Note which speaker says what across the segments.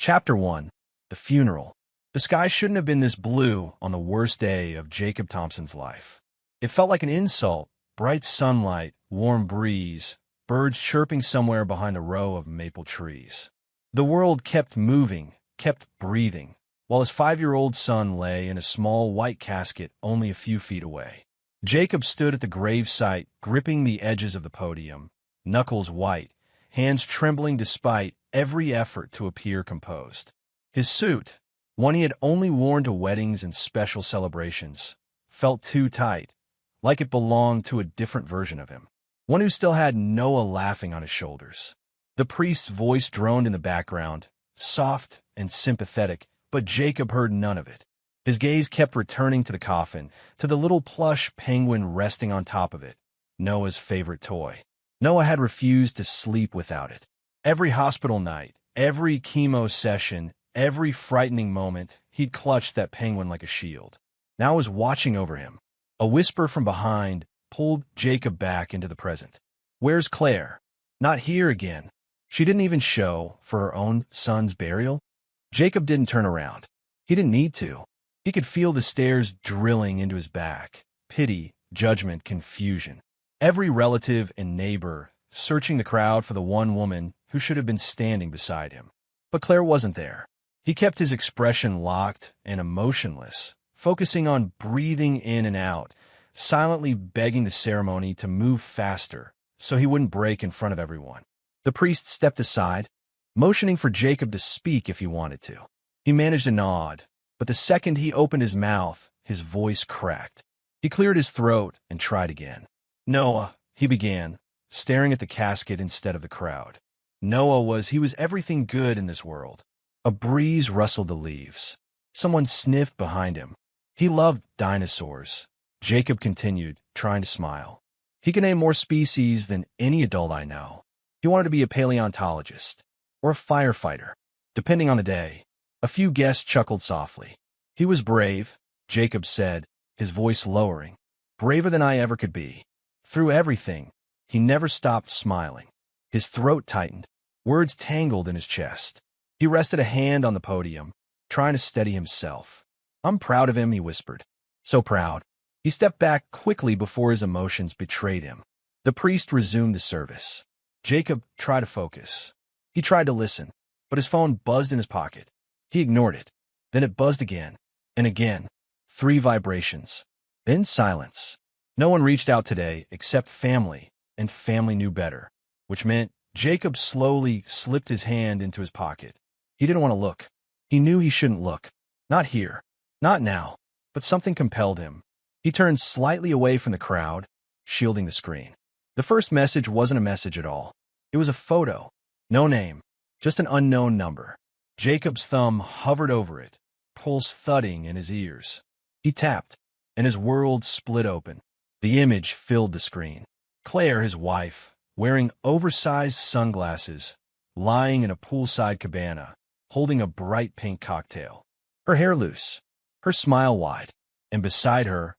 Speaker 1: Chapter 1. The Funeral. The sky shouldn't have been this blue on the worst day of Jacob Thompson's life. It felt like an insult: bright sunlight, warm breeze, birds chirping somewhere behind a row of maple trees. The world kept moving, kept breathing, while his 5-year-old son lay in a small white casket only a few feet away. Jacob stood at the gravesite, gripping the edges of the podium, knuckles white, hands trembling despite every effort to appear composed. His suit, one he had only worn to weddings and special celebrations, felt too tight, like it belonged to a different version of him, one who still had Noah laughing on his shoulders. The priest's voice droned in the background, soft and sympathetic, but Jacob heard none of it. His gaze kept returning to the coffin, to the little plush penguin resting on top of it, Noah's favorite toy. Noah had refused to sleep without it. Every hospital night, every chemo session, every frightening moment, he'd clutched that penguin like a shield. Now it was watching over him. A whisper from behind pulled Jacob back into the present. "Where's Claire?" "Not here again." She didn't even show for her own son's burial? Jacob didn't turn around. He didn't need to. He could feel the stares drilling into his back. Pity, judgment, confusion. Every relative and neighbor searching the crowd for the one woman who should have been standing beside him. But Claire wasn't there. He kept his expression locked and emotionless, focusing on breathing in and out, silently begging the ceremony to move faster so he wouldn't break in front of everyone. The priest stepped aside, motioning for Jacob to speak if he wanted to. He managed a nod, but the second he opened his mouth, his voice cracked. He cleared his throat and tried again. "Noah," he began, staring at the casket instead of the crowd. He was everything good in this world. A breeze rustled the leaves. Someone sniffed behind him. He loved dinosaurs. Jacob continued, trying to smile. He could name more species than any adult I know. He wanted to be a paleontologist or a firefighter, depending on the day. A few guests chuckled softly. "He was brave," Jacob said, his voice lowering. "Braver than I ever could be." Through everything, he never stopped smiling. His throat tightened. Words tangled in his chest. He rested a hand on the podium, trying to steady himself. "I'm proud of him," he whispered. "So proud." He stepped back quickly before his emotions betrayed him. The priest resumed the service. Jacob tried to focus. He tried to listen, but his phone buzzed in his pocket. He ignored it. Then it buzzed again, and again. 3 vibrations. Then silence. No one reached out today except family, and family knew better, which meant Jacob slowly slipped his hand into his pocket. He didn't want to look. He knew he shouldn't look. Not here. Not now. But something compelled him. He turned slightly away from the crowd, shielding the screen. The first message wasn't a message at all. It was a photo. No name. Just an unknown number. Jacob's thumb hovered over it, pulse thudding in his ears. He tapped, and his world split open. The image filled the screen. Claire, his wife, wearing oversized sunglasses, lying in a poolside cabana, holding a bright pink cocktail. Her hair loose, her smile wide, and beside her,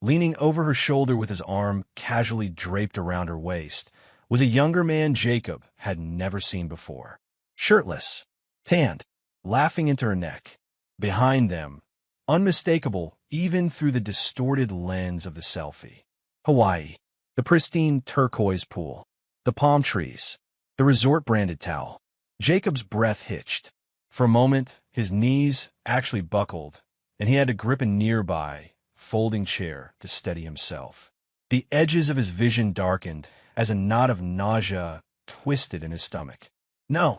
Speaker 1: leaning over her shoulder with his arm casually draped around her waist, was a younger man Jacob had never seen before. Shirtless, tanned, laughing into her neck. Behind them, unmistakable even through the distorted lens of the selfie. Hawaii, the pristine turquoise pool, the palm trees, the resort-branded towel. Jacob's breath hitched. For a moment, his knees actually buckled, and he had to grip a nearby, folding chair to steady himself. The edges of his vision darkened as a knot of nausea twisted in his stomach. No,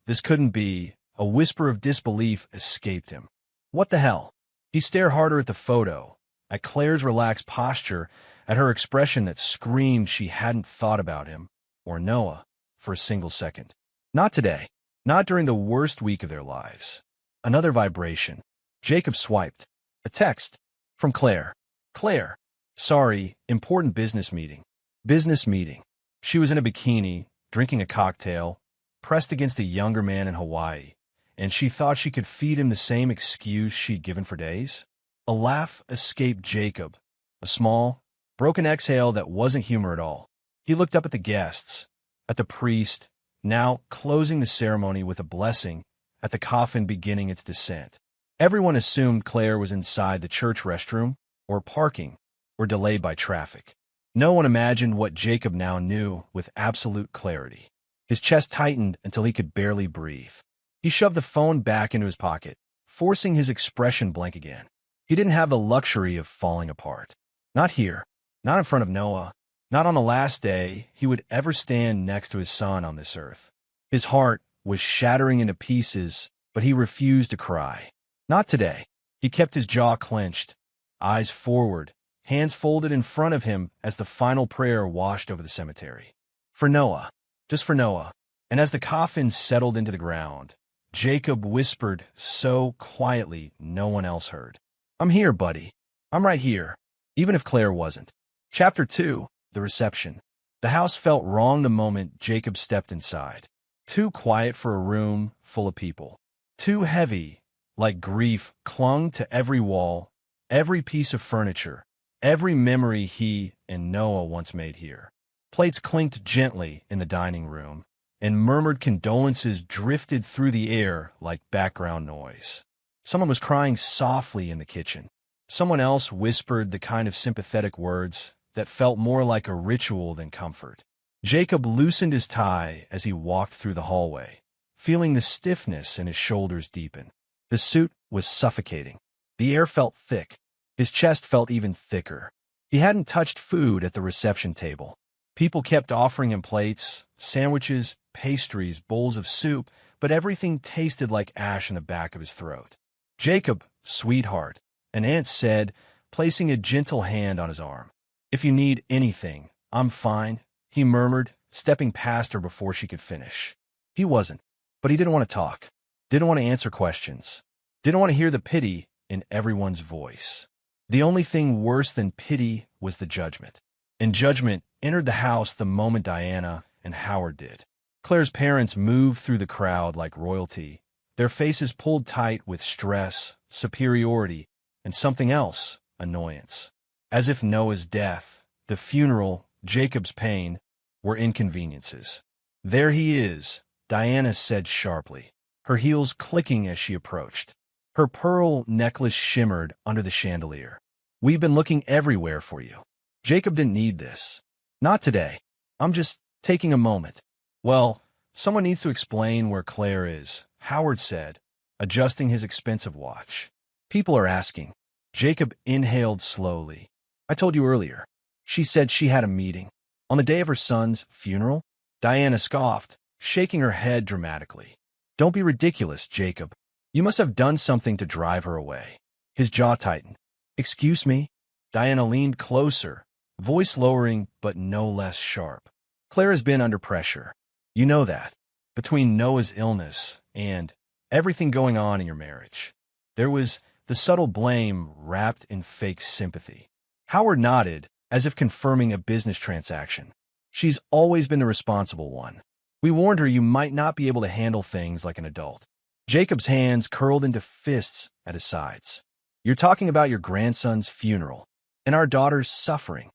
Speaker 1: this couldn't be. A whisper of disbelief escaped him. What the hell? He stared harder at the photo, at Claire's relaxed posture, at her expression that screamed she hadn't thought about him, or Noah, for a single second. Not today. Not during the worst week of their lives. Another vibration. Jacob swiped. A text. From Claire. "Claire. Sorry, important business meeting." Business meeting. She was in a bikini, drinking a cocktail, pressed against a younger man in Hawaii, and she thought she could feed him the same excuse she'd given for days. A laugh escaped Jacob, a small, broken exhale that wasn't humor at all. He looked up at the guests, at the priest, now closing the ceremony with a blessing, at the coffin beginning its descent. Everyone assumed Claire was inside the church restroom, or parking, or delayed by traffic. No one imagined what Jacob now knew with absolute clarity. His chest tightened until he could barely breathe. He shoved the phone back into his pocket, forcing his expression blank again. He didn't have the luxury of falling apart. Not here. Not in front of Noah. Not on the last day he would ever stand next to his son on this earth. His heart was shattering into pieces, but he refused to cry. Not today. He kept his jaw clenched, eyes forward, hands folded in front of him as the final prayer washed over the cemetery. For Noah. Just for Noah. And as the coffin settled into the ground, Jacob whispered so quietly no one else heard. I'm here, buddy. I'm right here, even if Claire wasn't. Chapter 2. The Reception. The house felt wrong the moment Jacob stepped inside. Too quiet for a room full of people. Too heavy, like grief clung to every wall, every piece of furniture, every memory he and Noah once made here. Plates clinked gently in the dining room, and murmured condolences drifted through the air like background noise. Someone was crying softly in the kitchen. Someone else whispered the kind of sympathetic words that felt more like a ritual than comfort. Jacob loosened his tie as he walked through the hallway, feeling the stiffness in his shoulders deepen. The suit was suffocating. The air felt thick. His chest felt even thicker. He hadn't touched food at the reception table. People kept offering him plates, sandwiches, pastries, bowls of soup, but everything tasted like ash in the back of his throat. Jacob, sweetheart, an aunt said, placing a gentle hand on his arm. If you need anything, I'm fine, he murmured, stepping past her before she could finish. He wasn't, but he didn't want to talk, didn't want to answer questions, didn't want to hear the pity in everyone's voice. The only thing worse than pity was the judgment. And judgment entered the house the moment Diana and Howard did. Claire's parents moved through the crowd like royalty, their faces pulled tight with stress, superiority, and something else, annoyance. As if Noah's death, the funeral, Jacob's pain, were inconveniences. There he is, Diana said sharply, her heels clicking as she approached. Her pearl necklace shimmered under the chandelier. We've been looking everywhere for you. Jacob didn't need this. Not today. I'm just taking a moment. Well, someone needs to explain where Claire is, Howard said, adjusting his expensive watch. People are asking. Jacob inhaled slowly. I told you earlier. She said she had a meeting. On the day of her son's funeral? Diana scoffed, shaking her head dramatically. Don't be ridiculous, Jacob. You must have done something to drive her away. His jaw tightened. Excuse me? Diana leaned closer, voice lowering but no less sharp. Claire has been under pressure. You know that. Between Noah's illness and everything going on in your marriage. There was the subtle blame wrapped in fake sympathy. Howard nodded, as if confirming a business transaction. She's always been the responsible one. We warned her you might not be able to handle things like an adult. Jacob's hands curled into fists at his sides. You're talking about your grandson's funeral, and our daughter's suffering.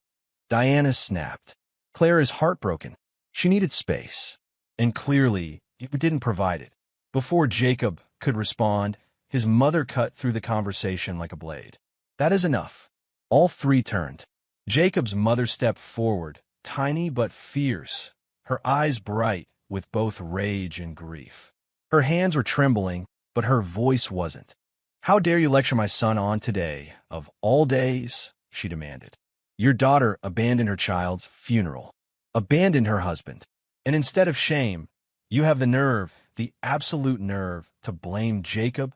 Speaker 1: Diana snapped. Claire is heartbroken. She needed space. And clearly, you didn't provide it. Before Jacob could respond, his mother cut through the conversation like a blade. That is enough. All three turned. Jacob's mother stepped forward, tiny but fierce, her eyes bright with both rage and grief. Her hands were trembling, but her voice wasn't. How dare you lecture my son on today, of all days, she demanded. Your daughter abandoned her child's funeral, abandoned her husband, and instead of shame, you have the nerve, the absolute nerve, to blame Jacob?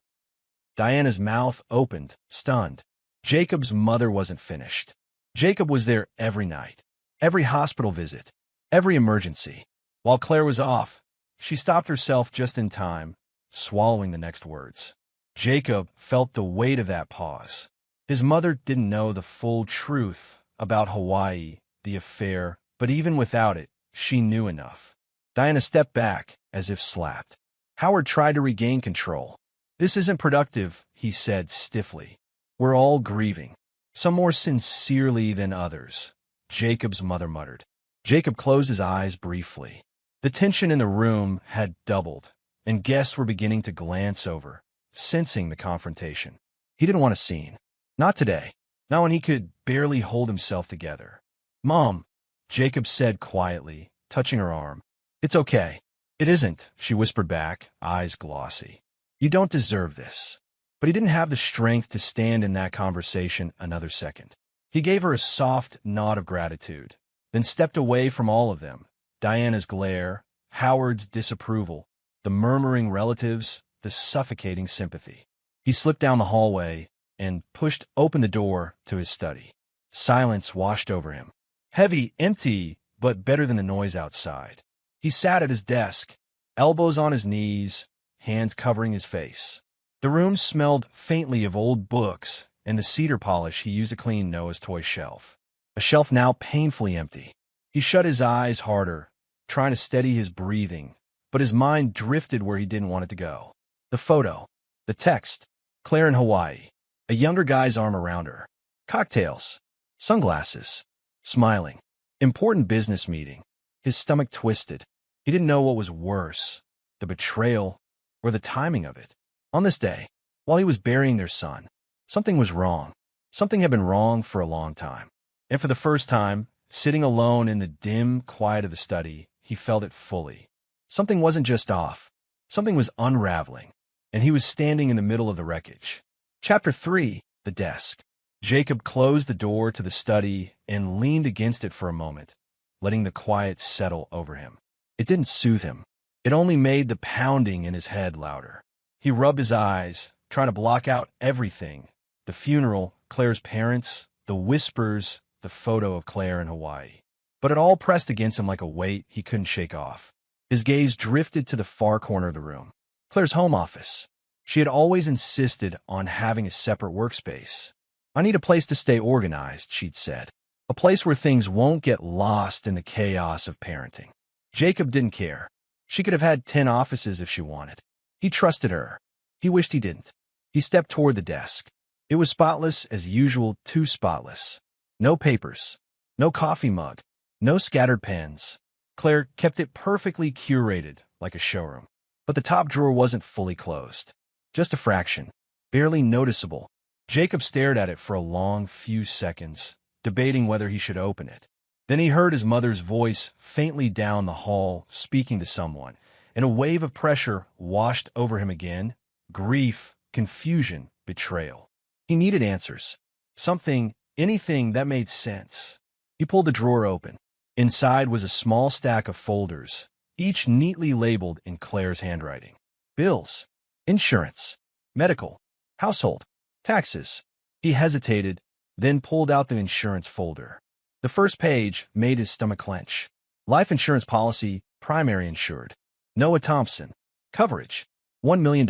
Speaker 1: Diana's mouth opened, stunned. Jacob's mother wasn't finished. Jacob was there every night, every hospital visit, every emergency. While Claire was off, she stopped herself just in time, swallowing the next words. Jacob felt the weight of that pause. His mother didn't know the full truth about Hawaii, the affair, but even without it, she knew enough. Diana stepped back, as if slapped. Howard tried to regain control. This isn't productive, he said stiffly. We're all grieving. Some more sincerely than others, Jacob's mother muttered. Jacob closed his eyes briefly. The tension in the room had doubled, and guests were beginning to glance over, sensing the confrontation. He didn't want a scene. Not today. Not when he could barely hold himself together. "Mom," Jacob said quietly, touching her arm. "It's okay." "It isn't," she whispered back, eyes glossy. "You don't deserve this." But he didn't have the strength to stand in that conversation another second. He gave her a soft nod of gratitude, then stepped away from all of them. Diana's glare, Howard's disapproval, the murmuring relatives, the suffocating sympathy. He slipped down the hallway and pushed open the door to his study. Silence washed over him. Heavy, empty, but better than the noise outside. He sat at his desk, elbows on his knees, hands covering his face. The room smelled faintly of old books and the cedar polish he used to clean Noah's toy shelf. A shelf now painfully empty. He shut his eyes harder, trying to steady his breathing, but his mind drifted where he didn't want it to go. The photo, the text, Claire in Hawaii, a younger guy's arm around her, cocktails, sunglasses, smiling. Important business meeting. His stomach twisted. He didn't know what was worse, the betrayal or the timing of it. On this day, while he was burying their son, something was wrong. Something had been wrong for a long time. And for the first time, sitting alone in the dim quiet of the study, he felt it fully. Something wasn't just off. Something was unraveling, and he was standing in the middle of the wreckage. Chapter 3, The Desk. Jacob closed the door to the study and leaned against it for a moment, letting the quiet settle over him. It didn't soothe him. It only made the pounding in his head louder. He rubbed his eyes, trying to block out everything. The funeral, Claire's parents, the whispers, the photo of Claire in Hawaii. But it all pressed against him like a weight he couldn't shake off. His gaze drifted to the far corner of the room. Claire's home office. She had always insisted on having a separate workspace. "I need a place to stay organized," she'd said. "A place where things won't get lost in the chaos of parenting." Jacob didn't care. She could have had 10 offices if she wanted. He trusted her. He wished he didn't. He stepped toward the desk. It was spotless as usual, too spotless. No papers. No coffee mug. No scattered pens. Claire kept it perfectly curated, like a showroom. But the top drawer wasn't fully closed. Just a fraction. Barely noticeable. Jacob stared at it for a long few seconds, debating whether he should open it. Then he heard his mother's voice faintly down the hall, speaking to someone, and a wave of pressure washed over him again. Grief, confusion, betrayal. He needed answers. Something, anything that made sense. He pulled the drawer open. Inside was a small stack of folders, each neatly labeled in Claire's handwriting. Bills, insurance, medical, household, taxes. He hesitated, then pulled out the insurance folder. The first page made his stomach clench. Life insurance policy, primary insured. Noah Thompson. Coverage, $1 million.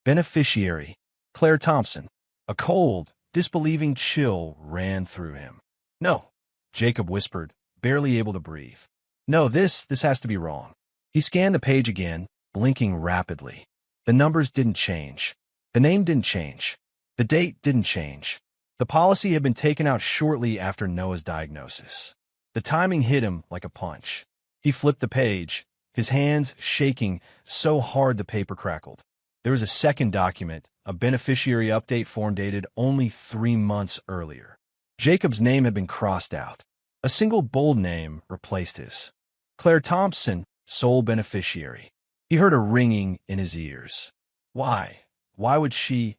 Speaker 1: Beneficiary, Claire Thompson. A cold, disbelieving chill ran through him. "No," Jacob whispered, barely able to breathe. "No, this has to be wrong." He scanned the page again, blinking rapidly. The numbers didn't change. The name didn't change. The date didn't change. The policy had been taken out shortly after Noah's diagnosis. The timing hit him like a punch. He flipped the page, his hands shaking so hard the paper crackled. There was a second document, a beneficiary update form dated only 3 months earlier. Jacob's name had been crossed out. A single bold name replaced his. Claire Thompson, sole beneficiary. He heard a ringing in his ears. Why? Why would she?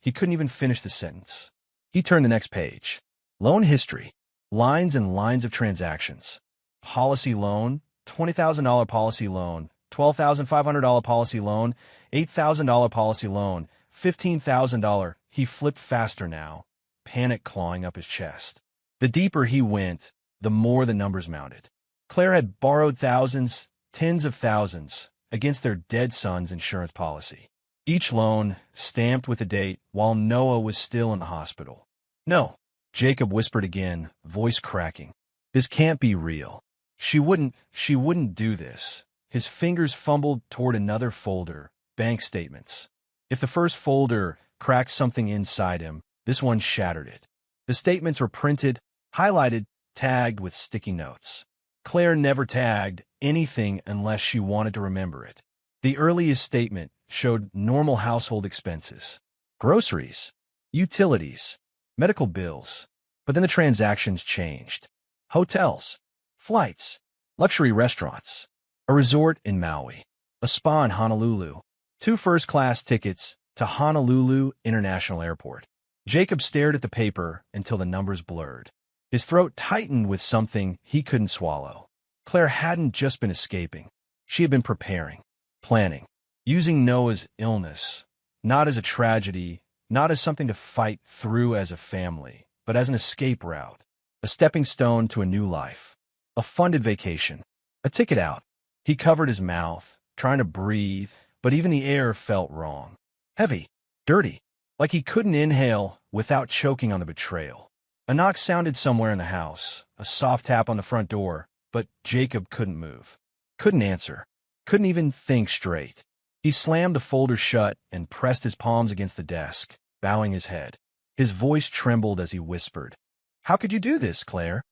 Speaker 1: He couldn't even finish the sentence. He turned the next page. Loan history. Lines and lines of transactions. Policy loan, $20,000 policy loan, $12,500 policy loan, $8,000 policy loan, $15,000. He flipped faster now, panic clawing up his chest. The deeper he went, the more the numbers mounted. Claire had borrowed thousands, tens of thousands, against their dead son's insurance policy. Each loan stamped with a date while Noah was still in the hospital. "No," Jacob whispered again, voice cracking. "This can't be real. She wouldn't do this." His fingers fumbled toward another folder, bank statements. If the first folder cracked something inside him, this one shattered it. The statements were printed, highlighted, tagged with sticky notes. Claire never tagged anything unless she wanted to remember it. The earliest statement showed normal household expenses, groceries, utilities, medical bills. But then the transactions changed. Hotels, flights, luxury restaurants, a resort in Maui, a spa in Honolulu, 2 first-class tickets to Honolulu International Airport. Jacob stared at the paper until the numbers blurred. His throat tightened with something he couldn't swallow. Claire hadn't just been escaping. She had been preparing, planning, using Noah's illness, not as a tragedy, not as something to fight through as a family, but as an escape route, a stepping stone to a new life, a funded vacation, a ticket out. He covered his mouth, trying to breathe, but even the air felt wrong. Heavy, dirty, like he couldn't inhale without choking on the betrayal. A knock sounded somewhere in the house, a soft tap on the front door, but Jacob couldn't move, couldn't answer, couldn't even think straight. He slammed the folder shut and pressed his palms against the desk, bowing his head. His voice trembled as he whispered, "How could you do this, Claire?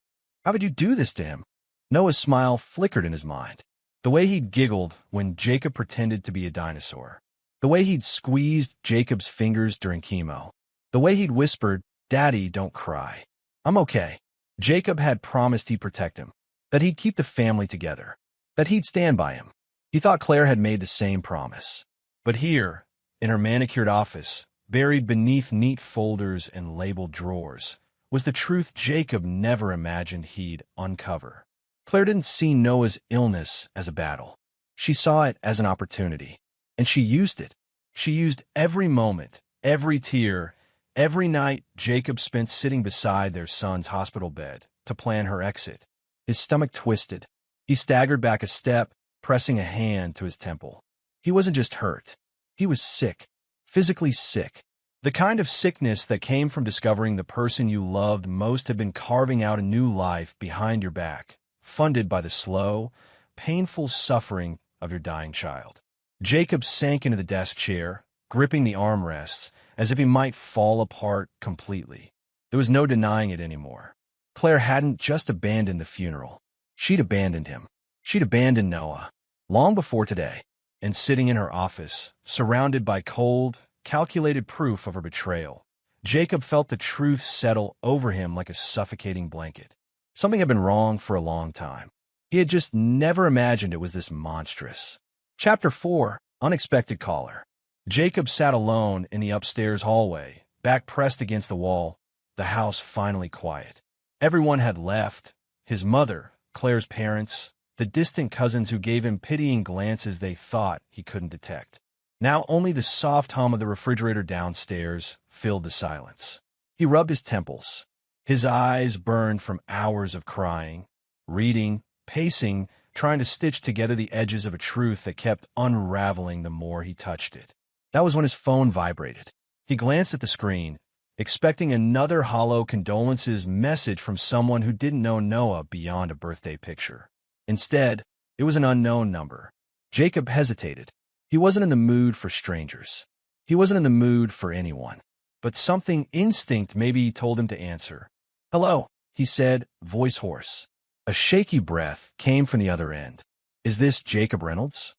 Speaker 1: How could you do this to him?" Noah's smile flickered in his mind. The way he'd giggled when Jacob pretended to be a dinosaur. The way he'd squeezed Jacob's fingers during chemo. The way he'd whispered, "Daddy, don't cry. I'm okay." Jacob had promised he'd protect him, that he'd keep the family together, that he'd stand by him. He thought Claire had made the same promise. But here, in her manicured office, buried beneath neat folders and labeled drawers, was the truth Jacob never imagined he'd uncover. Claire didn't see Noah's illness as a battle. She saw it as an opportunity, and she used it. She used every moment, every tear, every night Jacob spent sitting beside their son's hospital bed to plan her exit. His stomach twisted. He staggered back a step, pressing a hand to his temple. He wasn't just hurt. He was sick, physically sick. The kind of sickness that came from discovering the person you loved most had been carving out a new life behind your back, funded by the slow, painful suffering of your dying child. Jacob sank into the desk chair, gripping the armrests as if he might fall apart completely. There was no denying it anymore. Claire hadn't just abandoned the funeral. She'd abandoned him. She'd abandoned Noah, long before today, and sitting in her office, surrounded by cold, calculated proof of her betrayal, Jacob felt the truth settle over him like a suffocating blanket. Something had been wrong for a long time. He had just never imagined it was this monstrous. Chapter 4, Unexpected Caller. Jacob sat alone in the upstairs hallway, back pressed against the wall, the house finally quiet. Everyone had left. His mother, Claire's parents, the distant cousins who gave him pitying glances they thought he couldn't detect. Now only the soft hum of the refrigerator downstairs filled the silence. He rubbed his temples. His eyes burned from hours of crying, reading, pacing, trying to stitch together the edges of a truth that kept unraveling the more he touched it. That was when his phone vibrated. He glanced at the screen, expecting another hollow condolences message from someone who didn't know Noah beyond a birthday picture. Instead, it was an unknown number. Jacob hesitated. He wasn't in the mood for strangers. He wasn't in the mood for anyone. But something instinct maybe told him to answer. "Hello," he said, voice hoarse. A shaky breath came from the other end. "Is this Jacob Reynolds?"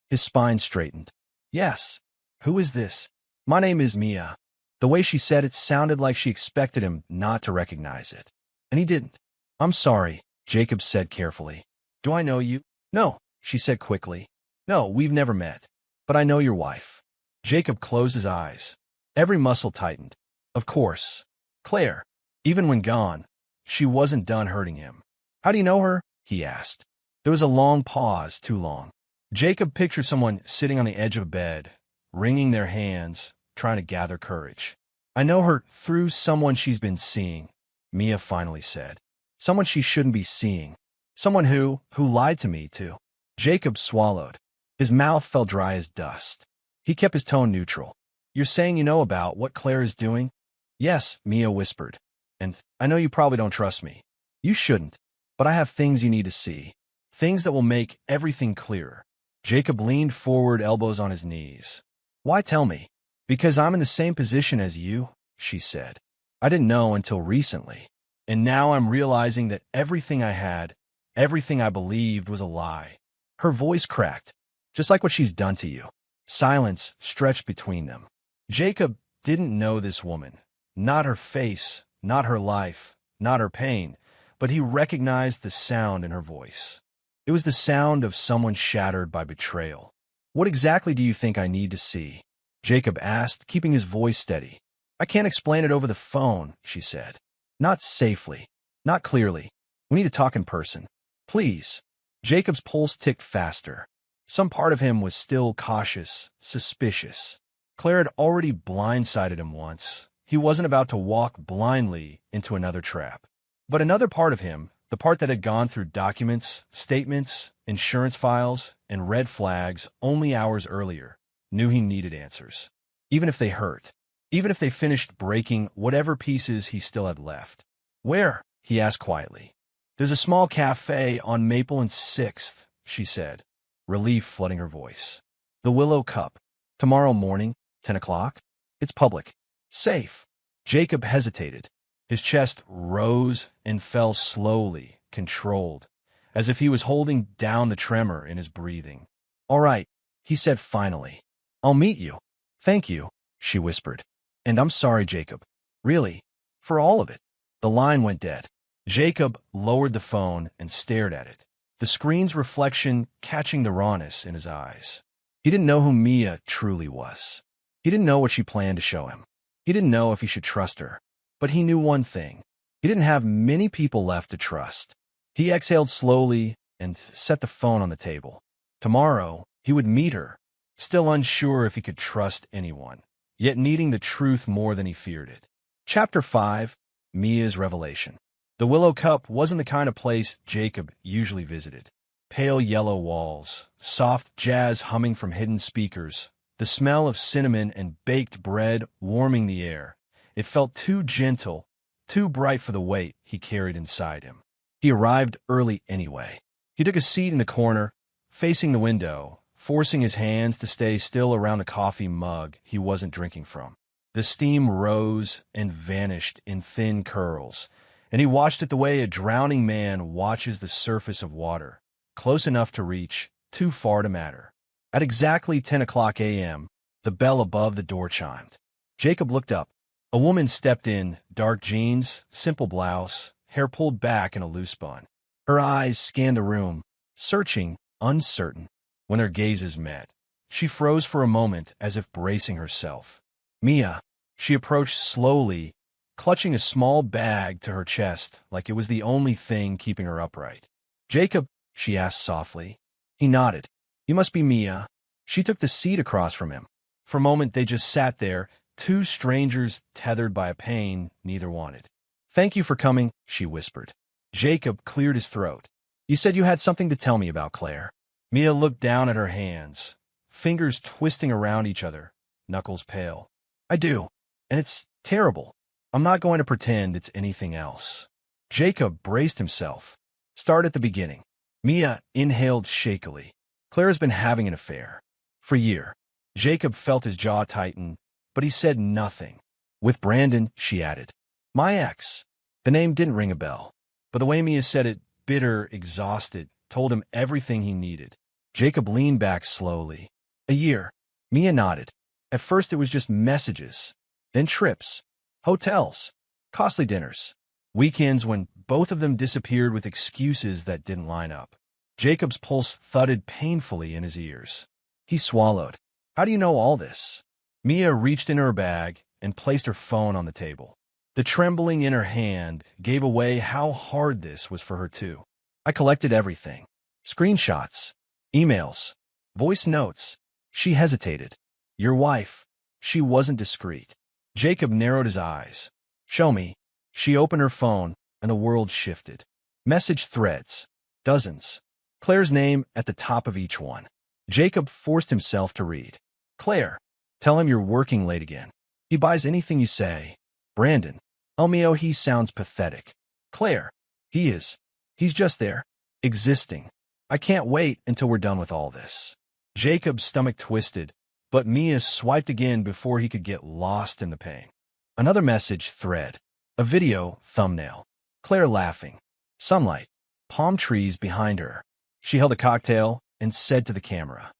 Speaker 1: His spine straightened. "Yes. Who is this?" "My name is Mia." The way she said it sounded like she expected him not to recognize it. And he didn't. "I'm sorry," Jacob said carefully. "Do I know you?" "No," she said quickly. "No, we've never met. But I know your wife." Jacob closed his eyes. Every muscle tightened. Of course. Claire. Even when gone, she wasn't done hurting him. "How do you know her?" he asked. There was a long pause, too long. Jacob pictured someone sitting on the edge of a bed, wringing their hands, trying to gather courage. "I know her through someone she's been seeing," Mia finally said. "Someone she shouldn't be seeing. Someone who lied to me, too." Jacob swallowed. His mouth felt dry as dust. He kept his tone neutral. "You're saying you know about what Claire is doing?" "Yes," Mia whispered. "And I know you probably don't trust me. You shouldn't. But I have things you need to see. Things that will make everything clearer." Jacob leaned forward, elbows on his knees. "Why tell me?" "Because I'm in the same position as you," she said. "I didn't know until recently. And now I'm realizing that everything I had, everything I believed was a lie." Her voice cracked. just like what she's done to you. Silence stretched between them. Jacob didn't know this woman. Not her face, not her life, not her pain, but he recognized the sound in her voice. It was the sound of someone shattered by betrayal. "What exactly do you think I need to see?" Jacob asked, keeping his voice steady. "I can't explain it over the phone," she said. "Not safely. Not clearly. We need to talk in person. Please." Jacob's pulse ticked faster. Some part of him was still cautious, suspicious. Claire had already blindsided him once. He wasn't about to walk blindly into another trap. But another part of him, the part that had gone through documents, statements, insurance files, and red flags only hours earlier, knew he needed answers. Even if they hurt. Even if they finished breaking whatever pieces he still had left. "Where?" he asked quietly. "There's a small cafe on Maple and 6th, she said, relief flooding her voice. "The Willow Cup. Tomorrow morning, 10 o'clock. It's public. Safe." Jacob hesitated. His chest rose and fell slowly, controlled, as if he was holding down the tremor in his breathing. "All right," he said finally. "I'll meet you." "Thank you," she whispered. "And I'm sorry, Jacob. Really. For all of it." The line went dead. Jacob lowered the phone and stared at it, the screen's reflection catching the rawness in his eyes. He didn't know who Mia truly was. He didn't know what she planned to show him. He didn't know if he should trust her. But he knew one thing. He didn't have many people left to trust. He exhaled slowly and set the phone on the table. Tomorrow, he would meet her, still unsure if he could trust anyone, yet needing the truth more than he feared it. Chapter 5. Mia's Revelation. The Willow Cup wasn't the kind of place Jacob usually visited. Pale yellow walls, soft jazz humming from hidden speakers, the smell of cinnamon and baked bread warming the air. It felt too gentle, too bright for the weight he carried inside him. He arrived early anyway. He took a seat in the corner, facing the window, forcing his hands to stay still around the coffee mug he wasn't drinking from. The steam rose and vanished in thin curls, and he watched it the way a drowning man watches the surface of water, close enough to reach, too far to matter. At exactly 10 o'clock a.m., the bell above the door chimed. Jacob looked up. A woman stepped in, dark jeans, simple blouse, hair pulled back in a loose bun. Her eyes scanned the room, searching, uncertain. When their gazes met, she froze for a moment as if bracing herself. "Mia." She approached slowly, clutching a small bag to her chest like it was the only thing keeping her upright. "Jacob?" she asked softly. He nodded. "You must be Mia." She took the seat across from him. For a moment they just sat there, two strangers tethered by a pain neither wanted. "Thank you for coming," she whispered. Jacob cleared his throat. "You said you had something to tell me about, Claire." Mia looked down at her hands, fingers twisting around each other, knuckles pale. "I do, and it's terrible. I'm not going to pretend it's anything else." Jacob braced himself. "Start at the beginning." Mia inhaled shakily. "Claire's been having an affair. For a year." Jacob felt his jaw tighten, but he said nothing. "With Brandon," she added. "My ex." The name didn't ring a bell, but the way Mia said it, bitter, exhausted, told him everything he needed. Jacob leaned back slowly. "A year." Mia nodded. At first it was just messages, then trips, hotels, costly dinners, weekends when both of them disappeared with excuses that didn't line up. Jacob's pulse thudded painfully in his ears. He swallowed. "How do you know all this?" Mia reached into her bag and placed her phone on the table. The trembling in her hand gave away how hard this was for her too. "I collected everything. Screenshots, emails, voice notes." She hesitated. "Your wife." She wasn't discreet. Jacob narrowed his eyes. "Show me." She opened her phone, and the world shifted. Message threads. Dozens. Claire's name at the top of each one. Jacob forced himself to read. "Claire. Tell him you're working late again. He buys anything you say." "Brandon. Mio, he sounds pathetic." "Claire. He is. He's just there. Existing. I can't wait until we're done with all this." Jacob's stomach twisted, but Mia swiped again before he could get lost in the pain. Another message thread. A video thumbnail. Claire laughing. Sunlight. Palm trees behind her. She held a cocktail and said to the camera,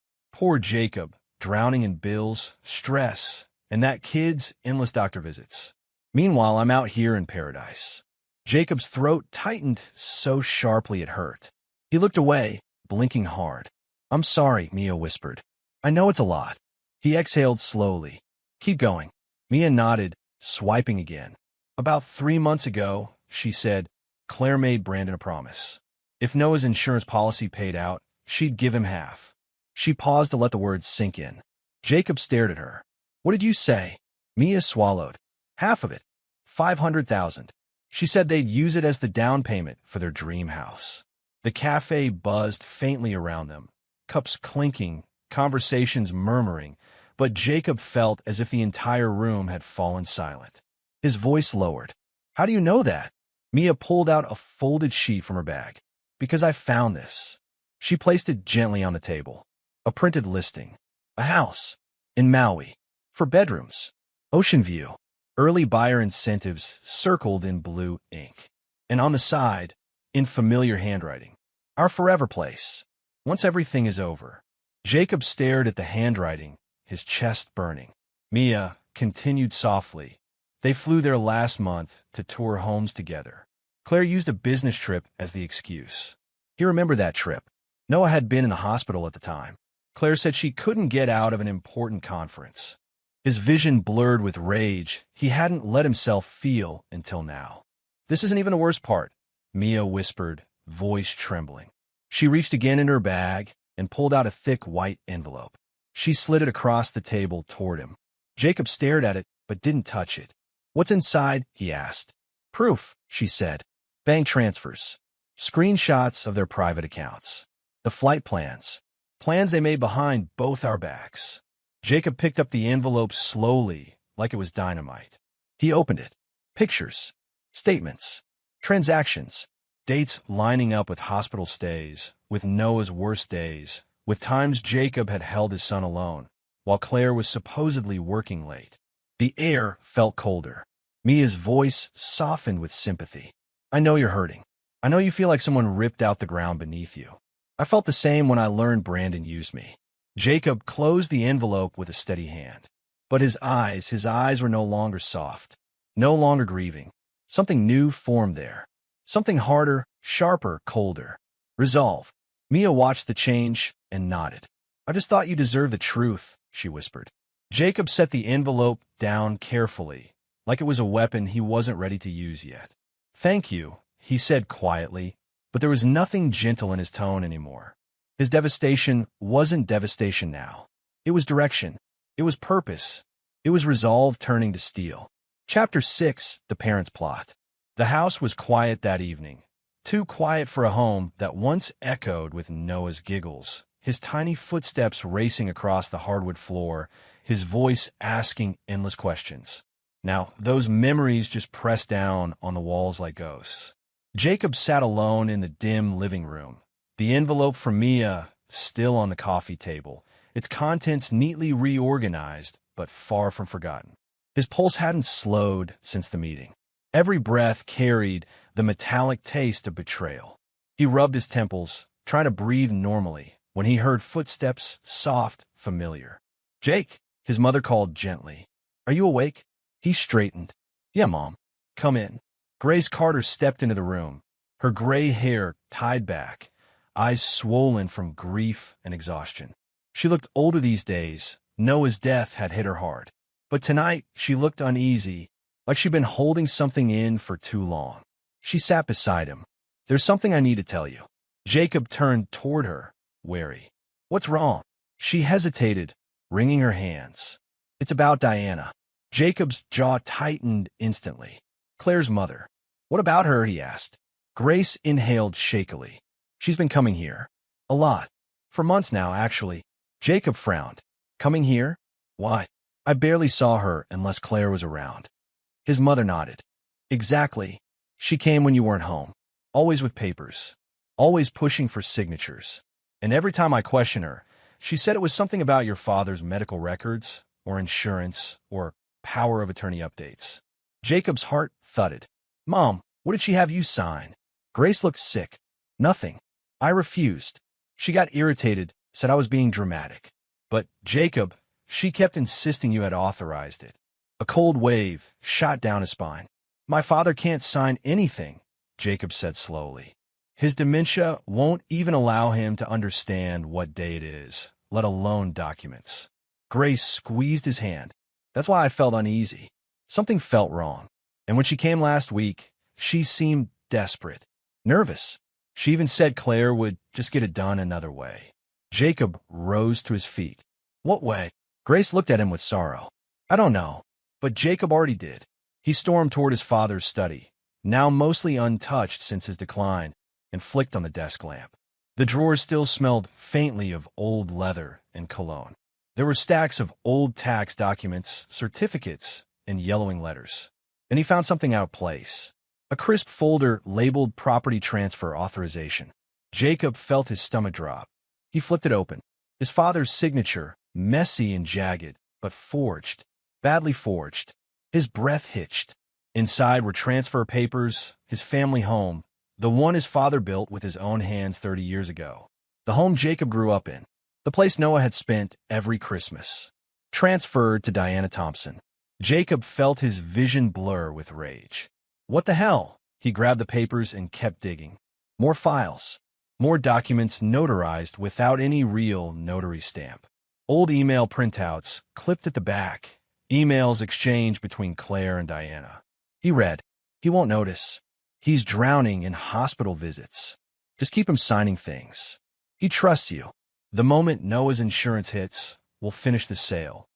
Speaker 1: Poor Jacob, drowning in bills, stress, and that kid's endless doctor visits. Meanwhile, I'm out here in paradise. Jacob's throat tightened so sharply it hurt. He looked away, blinking hard. I'm sorry, Mia whispered. I know it's a lot. He exhaled slowly. Keep going. Mia nodded, swiping again. About 3 months ago, she said, Claire made Brandon a promise. If Noah's insurance policy paid out, she'd give him half. She paused to let the words sink in. Jacob stared at her. What did you say? Mia swallowed. Half of it. 500,000. She said they'd use it as the down payment for their dream house. The cafe buzzed faintly around them, cups clinking, conversations murmuring, but Jacob felt as if the entire room had fallen silent. His voice lowered. How do you know that? Mia pulled out a folded sheet from her bag. Because I found this. She placed it gently on the table. A printed listing. A house. In Maui. For bedrooms. Ocean view. Early buyer incentives circled in blue ink. And on the side, in familiar handwriting, our forever place. Once everything is over. Jacob stared at the handwriting, his chest burning. Mia continued softly. They flew there last month to tour homes together. Claire used a business trip as the excuse. He remembered that trip. Noah had been in the hospital at the time. Claire said she couldn't get out of an important conference. His vision blurred with rage he hadn't let himself feel until now. This isn't even the worst part, Mia whispered, voice trembling. She reached again in her bag and pulled out a thick white envelope. She slid it across the table toward him. Jacob stared at it but didn't touch it. What's inside? He asked. Proof, she said. Bank transfers. Screenshots of their private accounts. The flight plans. Plans they made behind both our backs. Jacob picked up the envelope slowly, like it was dynamite. He opened it. Pictures. Statements. Transactions. Dates lining up with hospital stays, with Noah's worst days, with times Jacob had held his son alone, while Claire was supposedly working late. The air felt colder. Mia's voice softened with sympathy. I know you're hurting. I know you feel like someone ripped out the ground beneath you. I felt the same when I learned Brandon used me. Jacob closed the envelope with a steady hand. But his eyes were no longer soft, no longer grieving. Something new formed there. Something harder, sharper, colder. Resolve. Mia watched the change and nodded. I just thought you deserved the truth, she whispered. Jacob set the envelope down carefully, like it was a weapon he wasn't ready to use yet. Thank you, he said quietly, but there was nothing gentle in his tone anymore. His devastation wasn't devastation now. It was direction. It was purpose. It was resolve turning to steel. Chapter 6, The Parents' Plot. The house was quiet that evening. Too quiet for a home that once echoed with Noah's giggles, his tiny footsteps racing across the hardwood floor, his voice asking endless questions. Now, those memories just pressed down on the walls like ghosts. Jacob sat alone in the dim living room, the envelope from Mia still on the coffee table, its contents neatly reorganized but far from forgotten. His pulse hadn't slowed since the meeting. Every breath carried the metallic taste of betrayal. He rubbed his temples, trying to breathe normally, when he heard footsteps, soft, familiar. Jake, his mother called gently. Are you awake? He straightened. Yeah, Mom. Come in. Grace Carter stepped into the room, her gray hair tied back, eyes swollen from grief and exhaustion. She looked older these days. Noah's death had hit her hard. But tonight, she looked uneasy, like she'd been holding something in for too long. She sat beside him. There's something I need to tell you. Jacob turned toward her, wary. What's wrong? She hesitated, wringing her hands. It's about Diana. Jacob's jaw tightened instantly. Claire's mother. What about her? He asked. Grace inhaled shakily. She's been coming here. A lot. For months now, actually. Jacob frowned. Coming here? Why? I barely saw her unless Claire was around. His mother nodded. Exactly. She came when you weren't home. Always with papers. Always pushing for signatures. And every time I question her, she said it was something about your father's medical records, or insurance, or power of attorney updates. Jacob's heart thudded. Mom, what did she have you sign? Grace looked sick. Nothing. I refused. She got irritated, said I was being dramatic. But, Jacob, she kept insisting you had authorized it. A cold wave shot down his spine. My father can't sign anything, Jacob said slowly. His dementia won't even allow him to understand what day it is, let alone documents. Grace squeezed his hand. That's why I felt uneasy. Something felt wrong. And when she came last week, she seemed desperate, nervous. She even said Claire would just get it done another way. Jacob rose to his feet. What way? Grace looked at him with sorrow. I don't know, but Jacob already did. He stormed toward his father's study, now mostly untouched since his decline, and flicked on the desk lamp. The drawers still smelled faintly of old leather and cologne. There were stacks of old tax documents, certificates, and yellowing letters. Then he found something out of place. A crisp folder labeled Property Transfer Authorization. Jacob felt his stomach drop. He flipped it open. His father's signature, messy and jagged, but forged. Badly forged. His breath hitched. Inside were transfer papers, his family home, the one his father built with his own hands 30 years ago. The home Jacob grew up in. The place Noah had spent every Christmas. Transferred to Diana Thompson. Jacob felt his vision blur with rage. What the hell? He grabbed the papers and kept digging. More files. More documents notarized without any real notary stamp. Old email printouts clipped at the back. Emails exchanged between Claire and Diana. He read, he won't notice. He's drowning in hospital visits. Just keep him signing things. He trusts you. The moment Noah's insurance hits, we'll finish the sale.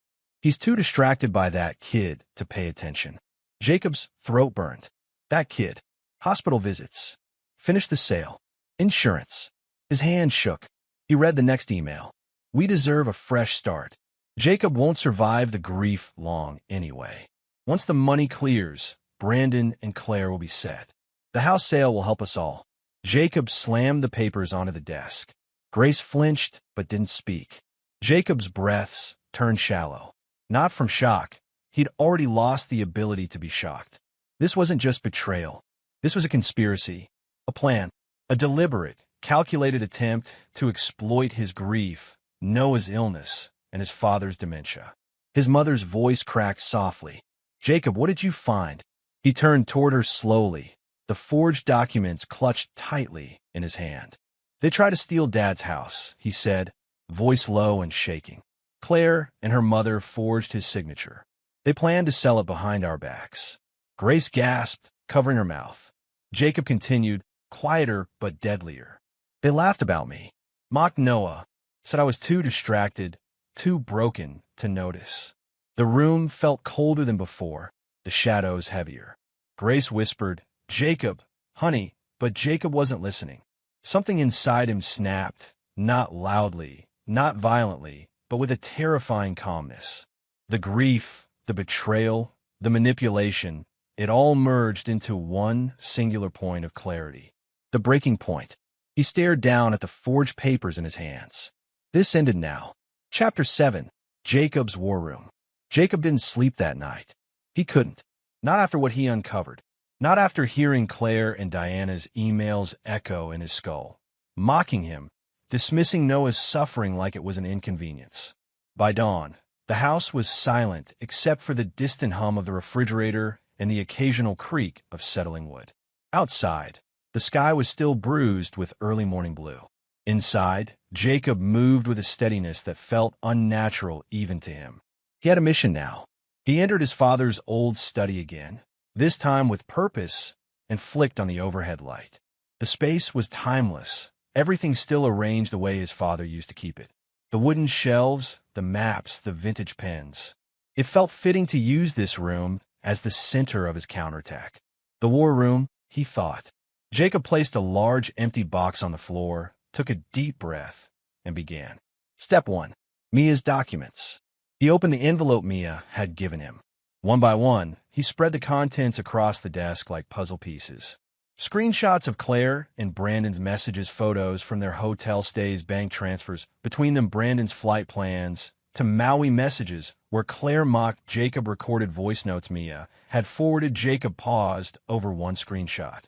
Speaker 1: He's too distracted by that kid to pay attention. Jacob's throat burned. That kid. Hospital visits. Finish the sale. Insurance. His hand shook. He read the next email. We deserve a fresh start. Jacob won't survive the grief long anyway. Once the money clears, Brandon and Claire will be set. The house sale will help us all. Jacob slammed the papers onto the desk. Grace flinched but didn't speak. Jacob's breaths turned shallow. Not from shock. He'd already lost the ability to be shocked. This wasn't just betrayal. This was a conspiracy, a plan, a deliberate, calculated attempt to exploit his grief, Noah's illness, and his father's dementia. His mother's voice cracked softly. Jacob, what did you find? He turned toward her slowly, the forged documents clutched tightly in his hand. They tried to steal Dad's house, he said, voice low and shaking. Claire and her mother forged his signature. They planned to sell it behind our backs. Grace gasped, covering her mouth. Jacob continued, quieter but deadlier. They laughed about me, mocked Noah, said I was too distracted, too broken to notice. The room felt colder than before, the shadows heavier. Grace whispered, Jacob, honey, but Jacob wasn't listening. Something inside him snapped, not loudly, not violently, but with a terrifying calmness. The grief, the betrayal, the manipulation, it all merged into one singular point of clarity. The breaking point. He stared down at the forged papers in his hands. This ended now. Chapter 7. Jacob's War Room. Jacob didn't sleep that night. He couldn't. Not after what he uncovered. Not after hearing Claire and Diana's emails echo in his skull, mocking him, dismissing Noah's suffering like it was an inconvenience. By dawn, the house was silent except for the distant hum of the refrigerator and the occasional creak of settling wood. Outside, the sky was still bruised with early morning blue. Inside, Jacob moved with a steadiness that felt unnatural even to him. He had a mission now. He entered his father's old study again, this time with purpose, and flicked on the overhead light. The space was timeless, everything still arranged the way his father used to keep it. The wooden shelves, the maps, the vintage pens. It felt fitting to use this room as the center of his counterattack. The war room, he thought. Jacob placed a large empty box on the floor, took a deep breath, and began. Step 1. Mia's documents. He opened the envelope Mia had given him. One by one, he spread the contents across the desk like puzzle pieces. Screenshots of Claire and Brandon's messages, photos from their hotel stays, bank transfers, between them Brandon's flight plans, to Maui messages where Claire mocked Jacob, recorded voice notes Mia had forwarded. Jacob paused over one screenshot.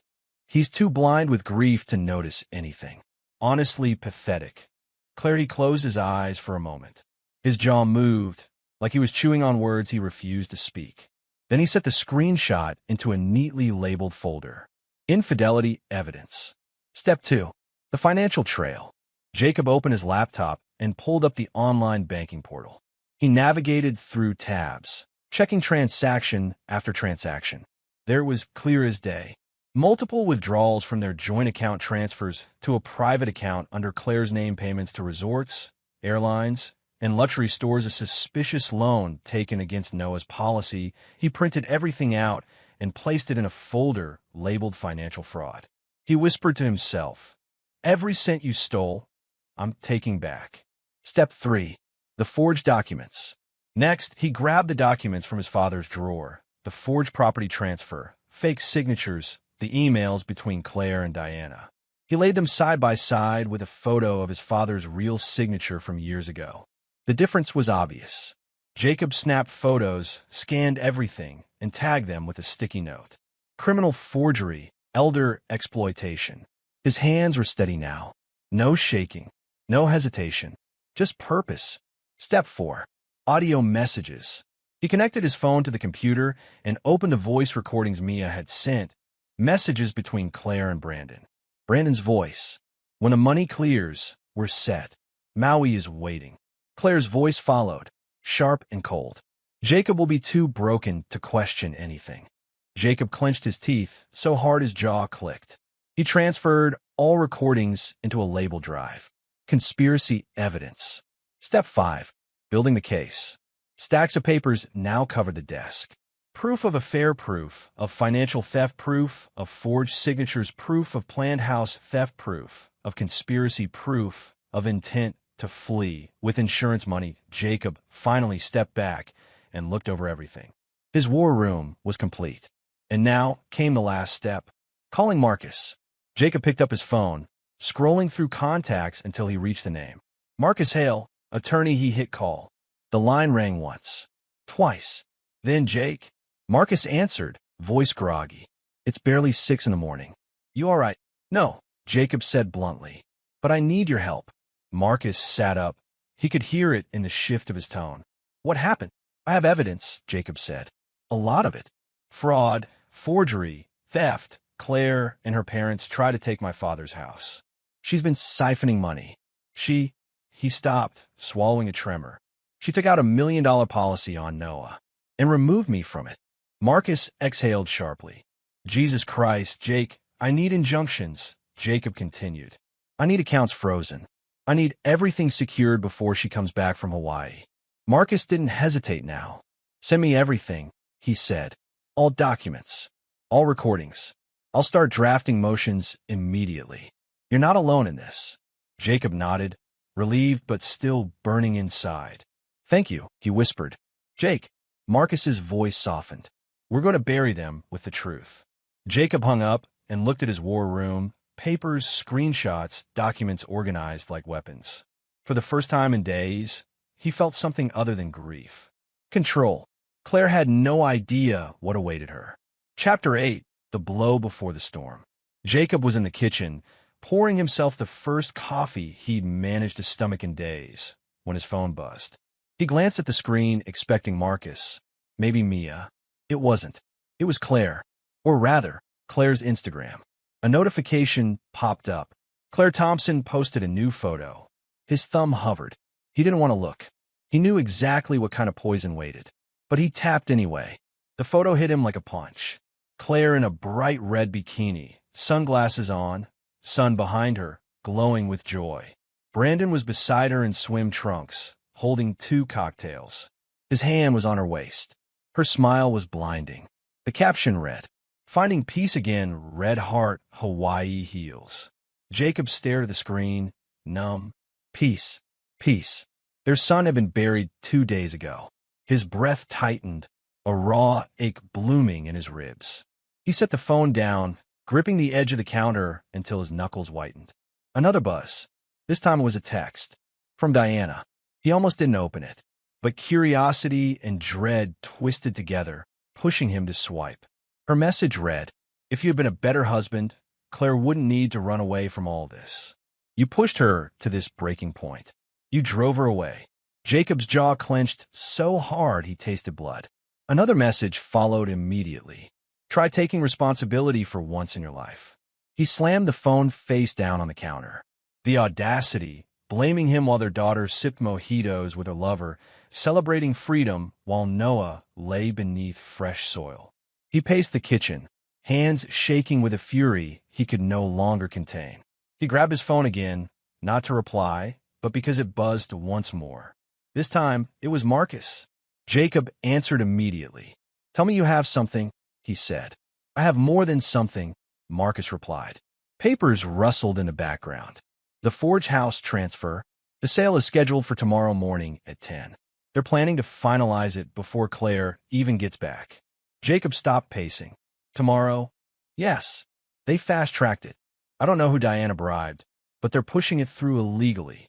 Speaker 1: He's too blind with grief to notice anything. Honestly pathetic. Claire, he closed his eyes for a moment. His jaw moved, like he was chewing on words he refused to speak. Then he set the screenshot into a neatly labeled folder. Infidelity evidence. Step 2. The financial trail. Jacob opened his laptop and pulled up the online banking portal. He navigated through tabs, checking transaction after transaction. There it was clear as day. Multiple withdrawals from their joint account transfers to a private account under Claire's name, payments to resorts, airlines, and luxury stores, a suspicious loan taken against Noah's policy. He printed everything out and placed it in a folder labeled financial fraud. He whispered to himself, "Every cent you stole, I'm taking back." Step 3. The forged documents. Next, he grabbed the documents from his father's drawer, the forged property transfer, fake signatures, the emails between Claire and Diana. He laid them side by side with a photo of his father's real signature from years ago. The difference was obvious. Jacob snapped photos, scanned everything, and tagged them with a sticky note. Criminal forgery, elder exploitation. His hands were steady now. No shaking, no hesitation, just purpose. Step 4. Audio messages. He connected his phone to the computer and opened the voice recordings Mia had sent. Messages between Claire and Brandon. Brandon's voice. "When the money clears, we're set. Maui is waiting." Claire's voice followed, sharp and cold. "Jacob will be too broken to question anything." Jacob clenched his teeth so hard his jaw clicked. He transferred all recordings into a label drive. Conspiracy evidence. Step 5. Building the case. Stacks of papers now covered the desk. Proof of affair, proof of financial theft, proof of forged signatures, proof of planned house theft, proof of conspiracy, proof of intent to flee with insurance money. Jacob finally stepped back and looked over everything. His war room was complete. And now came the last step. Calling Marcus. Jacob picked up his phone, scrolling through contacts until he reached the name. Marcus Hale, attorney. He hit call. The line rang once, twice. Then Jake. Marcus answered, voice groggy. "It's barely 6 in the morning. You all right?" "No," Jacob said bluntly. "But I need your help." Marcus sat up. He could hear it in the shift of his tone. "What happened?" "I have evidence," Jacob said. "A lot of it. Fraud, forgery, theft. Claire and her parents tried to take my father's house. She's been siphoning money. He stopped, swallowing a tremor. "She took out $1 million policy on Noah and removed me from it." Marcus exhaled sharply. "Jesus Christ, Jake, I need injunctions," Jacob continued. "I need accounts frozen. I need everything secured before she comes back from Hawaii." Marcus didn't hesitate now. "Send me everything," he said. "All documents, all recordings. I'll start drafting motions immediately. You're not alone in this." Jacob nodded, relieved but still burning inside. "Thank you," he whispered. "Jake." Marcus's voice softened. "We're going to bury them with the truth." Jacob hung up and looked at his war room, papers, screenshots, documents organized like weapons. For the first time in days, he felt something other than grief. Control. Claire had no idea what awaited her. Chapter 8. The blow before the storm. Jacob was in the kitchen, pouring himself the first coffee he'd managed to stomach in days, when his phone buzzed. He glanced at the screen, expecting Marcus, maybe Mia. It wasn't. It was Claire. Or rather, Claire's Instagram. A notification popped up. Claire Thompson posted a new photo. His thumb hovered. He didn't want to look. He knew exactly what kind of poison waited. But he tapped anyway. The photo hit him like a punch. Claire in a bright red bikini, sunglasses on, sun behind her, glowing with joy. Brandon was beside her in swim trunks, holding 2 cocktails. His hand was on her waist. Her smile was blinding. The caption read, "Finding peace again, red heart, Hawaii heals." Jacob stared at the screen, numb. Peace. Peace. Their son had been buried 2 days ago. His breath tightened, a raw ache blooming in his ribs. He set the phone down, gripping the edge of the counter until his knuckles whitened. Another buzz. This time it was a text. From Diana. He almost didn't open it. But curiosity and dread twisted together, pushing him to swipe. Her message read, "If you had been a better husband, Claire wouldn't need to run away from all this. You pushed her to this breaking point. You drove her away." Jacob's jaw clenched so hard he tasted blood. Another message followed immediately. Try taking responsibility for once in your life. He slammed the phone face down on the counter. The audacity, blaming him while their daughter sipped mojitos with her lover, celebrating freedom while Noah lay beneath fresh soil. He paced the kitchen, hands shaking with a fury he could no longer contain. He grabbed his phone again, not to reply, but because it buzzed once more. This time, it was Marcus. Jacob answered immediately. "Tell me you have something," he said. "I have more than something," Marcus replied. Papers rustled in the background. The Forge house transfer. The sale is scheduled for tomorrow morning at 10. They're planning to finalize it before Claire even gets back. Jacob stopped pacing. Tomorrow? Yes. They fast-tracked it. I don't know who Diana bribed, but they're pushing it through illegally.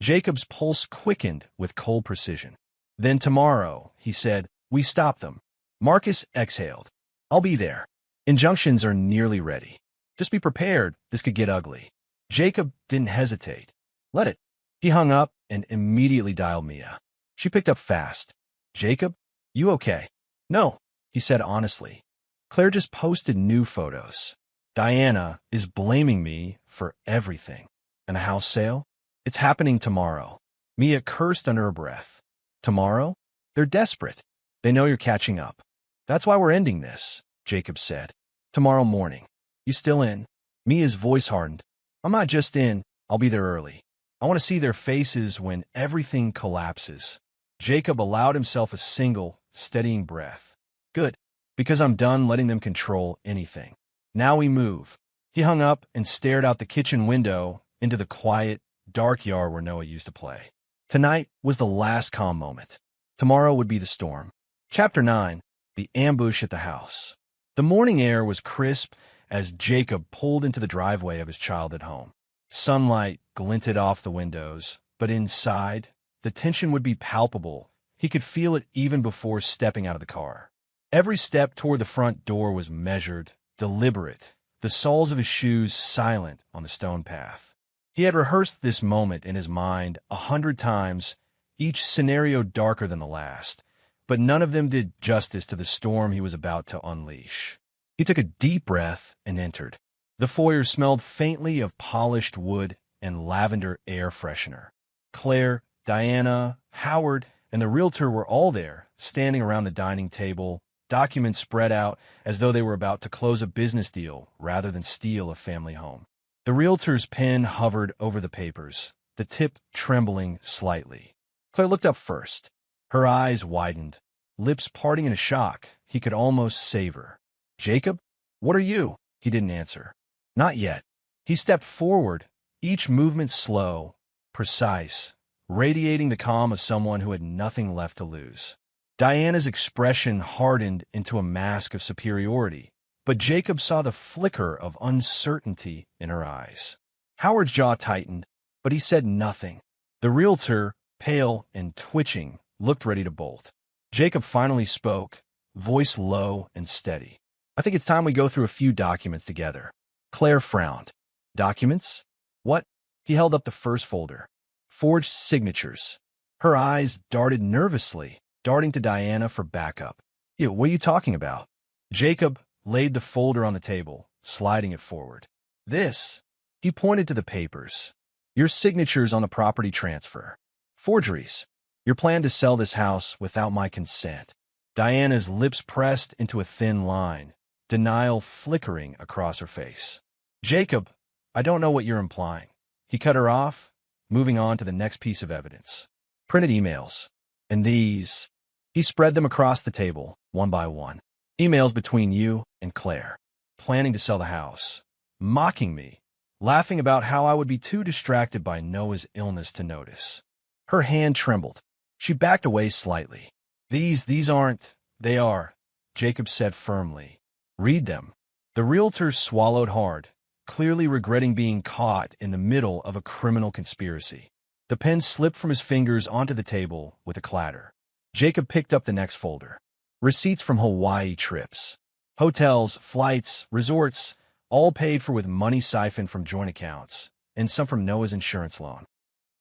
Speaker 1: Jacob's pulse quickened with cold precision. Then tomorrow, he said, we stop them. Marcus exhaled. I'll be there. Injunctions are nearly ready. Just be prepared, this could get ugly. Jacob didn't hesitate. Let it. He hung up and immediately dialed Mia. She picked up fast. Jacob, you okay? No, he said honestly. Claire just posted new photos. Diana is blaming me for everything. And a house sale? It's happening tomorrow. Mia cursed under her breath. Tomorrow? They're desperate. They know you're catching up. That's why we're ending this, Jacob said. Tomorrow morning. You still in? Mia's voice hardened. I'm not just in, I'll be there early. I want to see their faces when everything collapses. Jacob allowed himself a single, steadying breath. Good, because I'm done letting them control anything. Now we move. He hung up and stared out the kitchen window into the quiet, dark yard where Noah used to play. Tonight was the last calm moment. Tomorrow would be the storm. Chapter 9. The Ambush at the House. The morning air was crisp as Jacob pulled into the driveway of his childhood home. Sunlight glinted off the windows, but inside, the tension would be palpable. He could feel it even before stepping out of the car. Every step toward the front door was measured, deliberate, the soles of his shoes silent on the stone path. He had rehearsed this moment in his mind 100 times, each scenario darker than the last, but none of them did justice to the storm he was about to unleash. He took a deep breath and entered. The foyer smelled faintly of polished wood and lavender air freshener. Claire, Diana, Howard, and the realtor were all there, standing around the dining table, documents spread out as though they were about to close a business deal rather than steal a family home. The realtor's pen hovered over the papers, the tip trembling slightly. Claire looked up first. Her eyes widened, lips parting in a shock he could almost savor. Jacob? What are you? He didn't answer. Not yet. He stepped forward, each movement slow, precise, radiating the calm of someone who had nothing left to lose. Diana's expression hardened into a mask of superiority, but Jacob saw the flicker of uncertainty in her eyes. Howard's jaw tightened, but he said nothing. The realtor, pale and twitching, looked ready to bolt. Jacob finally spoke, voice low and steady. I think it's time we go through a few documents together. Claire frowned. Documents? What? He held up the first folder. Forged signatures. Her eyes darted nervously, darting to Diana for backup. What are you talking about? Jacob laid the folder on the table, sliding it forward. This. He pointed to the papers. Your signatures on the property transfer. Forgeries. Your plan to sell this house without my consent. Diana's lips pressed into a thin line, denial flickering across her face. Jacob, I don't know what you're implying. He cut her off, moving on to the next piece of evidence. Printed emails. And these. He spread them across the table, one by one. Emails between you and Claire. Planning to sell the house. Mocking me. Laughing about how I would be too distracted by Noah's illness to notice. Her hand trembled. She backed away slightly. These aren't. They are, Jacob said firmly. Read them. The realtor swallowed hard, clearly regretting being caught in the middle of a criminal conspiracy. The pen slipped from his fingers onto the table with a clatter. Jacob picked up the next folder. Receipts from Hawaii trips. Hotels, flights, resorts, all paid for with money siphoned from joint accounts, and some from Noah's insurance loan.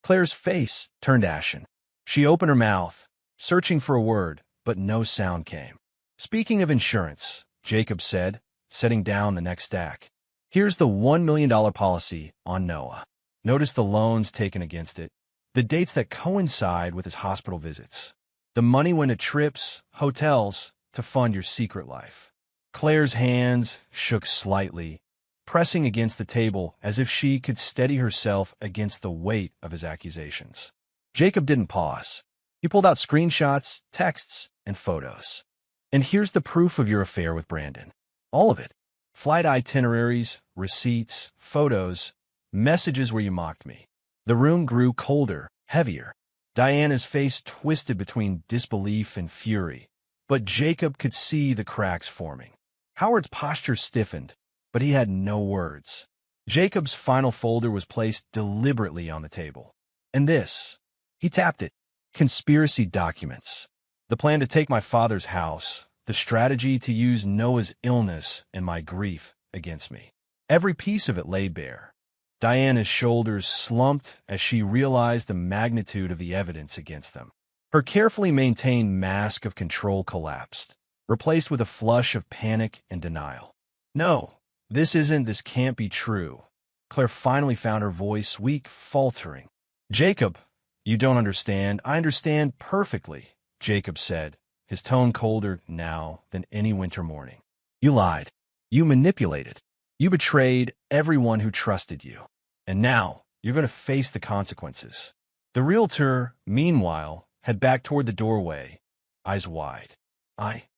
Speaker 1: Claire's face turned ashen. She opened her mouth, searching for a word, but no sound came. "Speaking of insurance," Jacob said, setting down the next stack. "Here's the $1 million policy on Noah. Notice the loans taken against it, the dates that coincide with his hospital visits. The money went to trips, hotels, to fund your secret life." Claire's hands shook slightly, pressing against the table as if she could steady herself against the weight of his accusations. Jacob didn't pause. He pulled out screenshots, texts, and photos. "And here's the proof of your affair with Brandon. All of it. Flight itineraries, receipts, photos, messages where you mocked me." The room grew colder, heavier. Diana's face twisted between disbelief and fury, but Jacob could see the cracks forming. Howard's posture stiffened, but he had no words. Jacob's final folder was placed deliberately on the table. And this. He tapped it. Conspiracy documents. The plan to take my father's house. The strategy to use Noah's illness and my grief against me. Every piece of it lay bare. Diana's shoulders slumped as she realized the magnitude of the evidence against them. Her carefully maintained mask of control collapsed, replaced with a flush of panic and denial. "No, this can't be true." Claire finally found her voice weak, faltering. "Jacob, you don't understand." "I understand perfectly," Jacob said, his tone colder now than any winter morning. "You lied. You manipulated. You betrayed everyone who trusted you. And now you're going to face the consequences." The realtor, meanwhile, had backed toward the doorway, eyes wide. I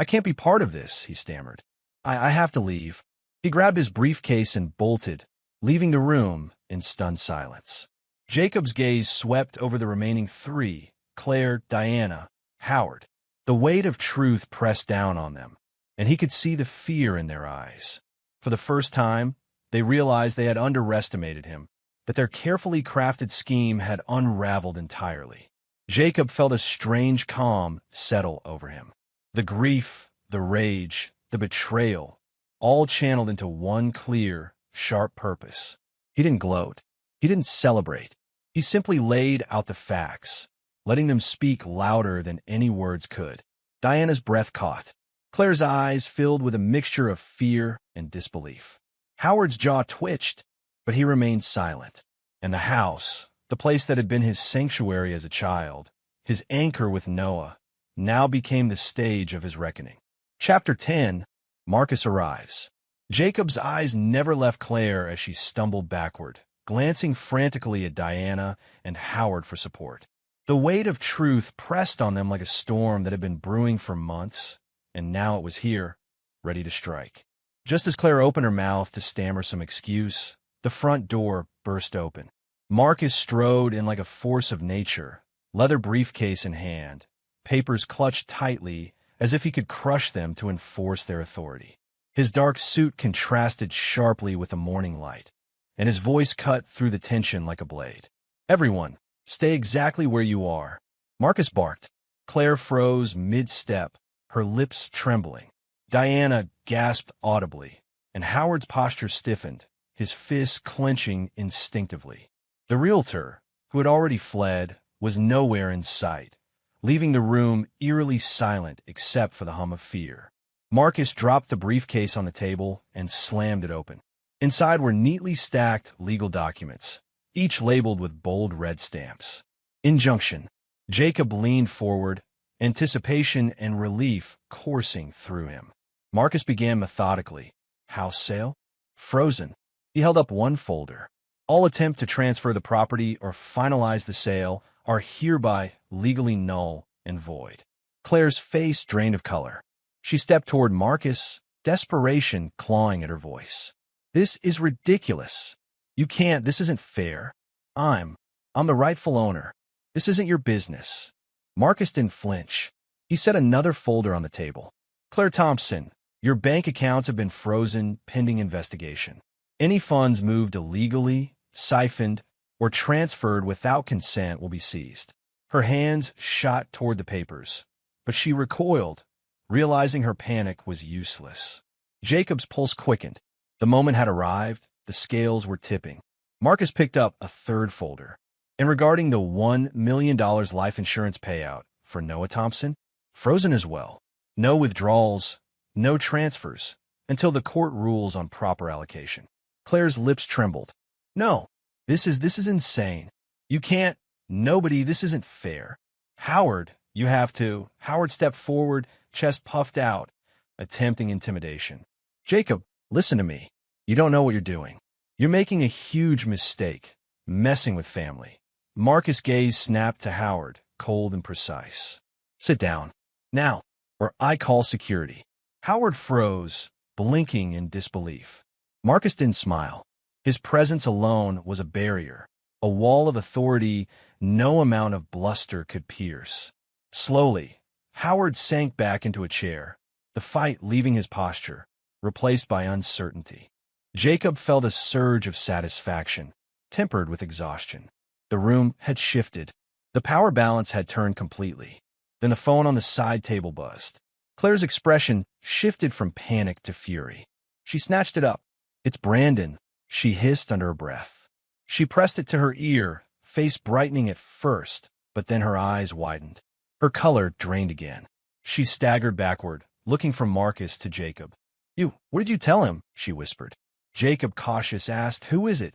Speaker 1: can't be part of this," he stammered. I have to leave." He grabbed his briefcase and bolted, leaving the room in stunned silence. Jacob's gaze swept over the remaining three, Claire, Diana, Howard. The weight of truth pressed down on them, and he could see the fear in their eyes. For the first time, they realized they had underestimated him, that their carefully crafted scheme had unraveled entirely. Jacob felt a strange calm settle over him. The grief, the rage, the betrayal, all channeled into one clear, sharp purpose. He didn't gloat. He didn't celebrate. He simply laid out the facts, letting them speak louder than any words could. Diana's breath caught. Claire's eyes filled with a mixture of fear and disbelief. Howard's jaw twitched, but he remained silent. And the house, the place that had been his sanctuary as a child, his anchor with Noah, now became the stage of his reckoning. Chapter 10. Marcus arrives. Jacob's eyes never left Claire as she stumbled backward, glancing frantically at Diana and Howard for support. The weight of truth pressed on them like a storm that had been brewing for months, and now it was here, ready to strike. Just as Claire opened her mouth to stammer some excuse, the front door burst open. Marcus strode in like a force of nature, leather briefcase in hand, papers clutched tightly as if he could crush them to enforce their authority. His dark suit contrasted sharply with the morning light, and his voice cut through the tension like a blade. "Everyone, stay exactly where you are," Marcus barked. Claire froze mid-step, her lips trembling. Diana gasped audibly, and Howard's posture stiffened, his fists clenching instinctively. The realtor, who had already fled, was nowhere in sight, leaving the room eerily silent except for the hum of fear. Marcus dropped the briefcase on the table and slammed it open. Inside were neatly stacked legal documents, each labeled with bold red stamps. Injunction. Jacob leaned forward, anticipation and relief coursing through him. Marcus began methodically. House sale? Frozen. He held up one folder. All attempt to transfer the property or finalize the sale are hereby legally null and void. Claire's face drained of color. She stepped toward Marcus, desperation clawing at her voice. "This is ridiculous. You can't, this isn't fair. I'm the rightful owner. This isn't your business." Marcus didn't flinch. He set another folder on the table. "Claire Thompson, your bank accounts have been frozen pending investigation. Any funds moved illegally, siphoned, or transferred without consent will be seized." Her hands shot toward the papers, but she recoiled, realizing her panic was useless. Jacob's pulse quickened. The moment had arrived, the scales were tipping. Marcus picked up a third folder. And regarding the $1 million life insurance payout for Noah Thompson, frozen as well. No withdrawals, no transfers, until the court rules on proper allocation. Claire's lips trembled. No, this is insane. You can't, nobody, this isn't fair. Howard, you have to. Howard stepped forward, chest puffed out, attempting intimidation. Jacob, listen to me. You don't know what you're doing. You're making a huge mistake, messing with family. Marcus' gaze snapped to Howard, cold and precise. Sit down. Now, or I call security. Howard froze, blinking in disbelief. Marcus didn't smile. His presence alone was a barrier, a wall of authority no amount of bluster could pierce. Slowly, Howard sank back into a chair, the fight leaving his posture, replaced by uncertainty. Jacob felt a surge of satisfaction, tempered with exhaustion. The room had shifted. The power balance had turned completely. Then the phone on the side table buzzed. Claire's expression shifted from panic to fury. She snatched it up. It's Brandon, she hissed under her breath. She pressed it to her ear, face brightening at first, but then her eyes widened. Her color drained again. She staggered backward, looking from Marcus to Jacob. What did you tell him? She whispered. Jacob, cautious, asked, Who is it?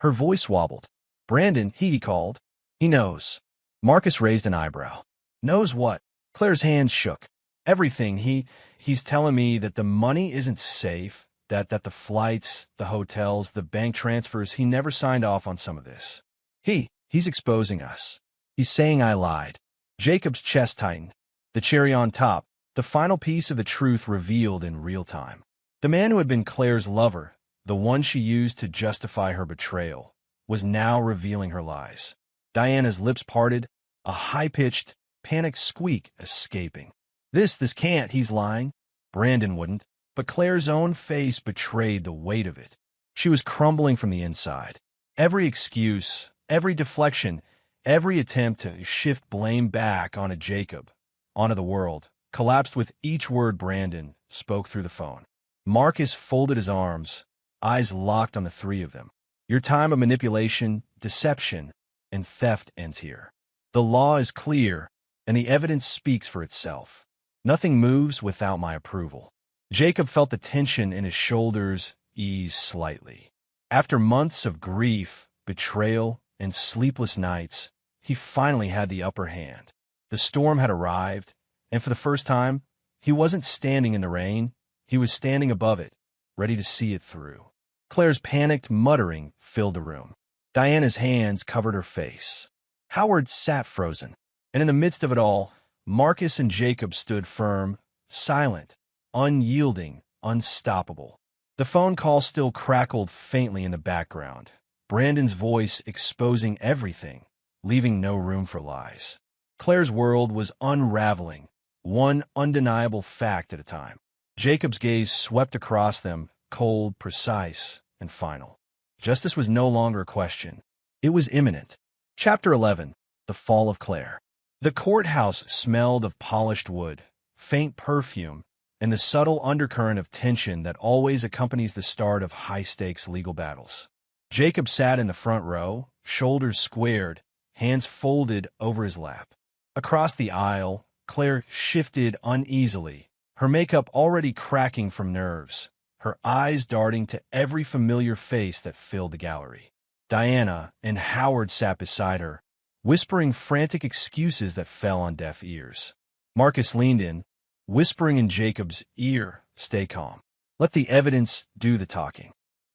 Speaker 1: Her voice wobbled. Brandon, he called. He knows. Marcus raised an eyebrow. Knows what? Claire's hands shook. Everything. He's telling me that the money isn't safe, that the flights, the hotels, the bank transfers, he never signed off on some of this. He's exposing us. He's saying I lied. Jacob's chest tightened. The cherry on top, the final piece of the truth revealed in real time. The man who had been Claire's lover, the one she used to justify her betrayal, was now revealing her lies. Diana's lips parted, a high-pitched, panicked squeak escaping. This can't, he's lying. Brandon wouldn't, but Claire's own face betrayed the weight of it. She was crumbling from the inside. Every excuse, every deflection, every attempt to shift blame back onto Jacob, onto the world, collapsed with each word Brandon spoke through the phone. Marcus folded his arms, eyes locked on the three of them. Your time of manipulation, deception, and theft ends here. The law is clear, and the evidence speaks for itself. Nothing moves without my approval. Jacob felt the tension in his shoulders ease slightly. After months of grief, betrayal, and sleepless nights, he finally had the upper hand. The storm had arrived, and for the first time, he wasn't standing in the rain. He was standing above it, ready to see it through. Claire's panicked muttering filled the room. Diana's hands covered her face. Howard sat frozen, and in the midst of it all, Marcus and Jacob stood firm, silent, unyielding, unstoppable. The phone call still crackled faintly in the background, Brandon's voice exposing everything, leaving no room for lies. Claire's world was unraveling, one undeniable fact at a time. Jacob's gaze swept across them, cold, precise, and final. Justice was no longer a question. It was imminent. Chapter 11. The Fall of Claire. The courthouse smelled of polished wood, faint perfume, and the subtle undercurrent of tension that always accompanies the start of high-stakes legal battles. Jacob sat in the front row, shoulders squared, hands folded over his lap. Across the aisle, Claire shifted uneasily, her makeup already cracking from nerves, her eyes darting to every familiar face that filled the gallery. Diana and Howard sat beside her, whispering frantic excuses that fell on deaf ears. Marcus leaned in, whispering in Jacob's ear, Stay calm. Let the evidence do the talking.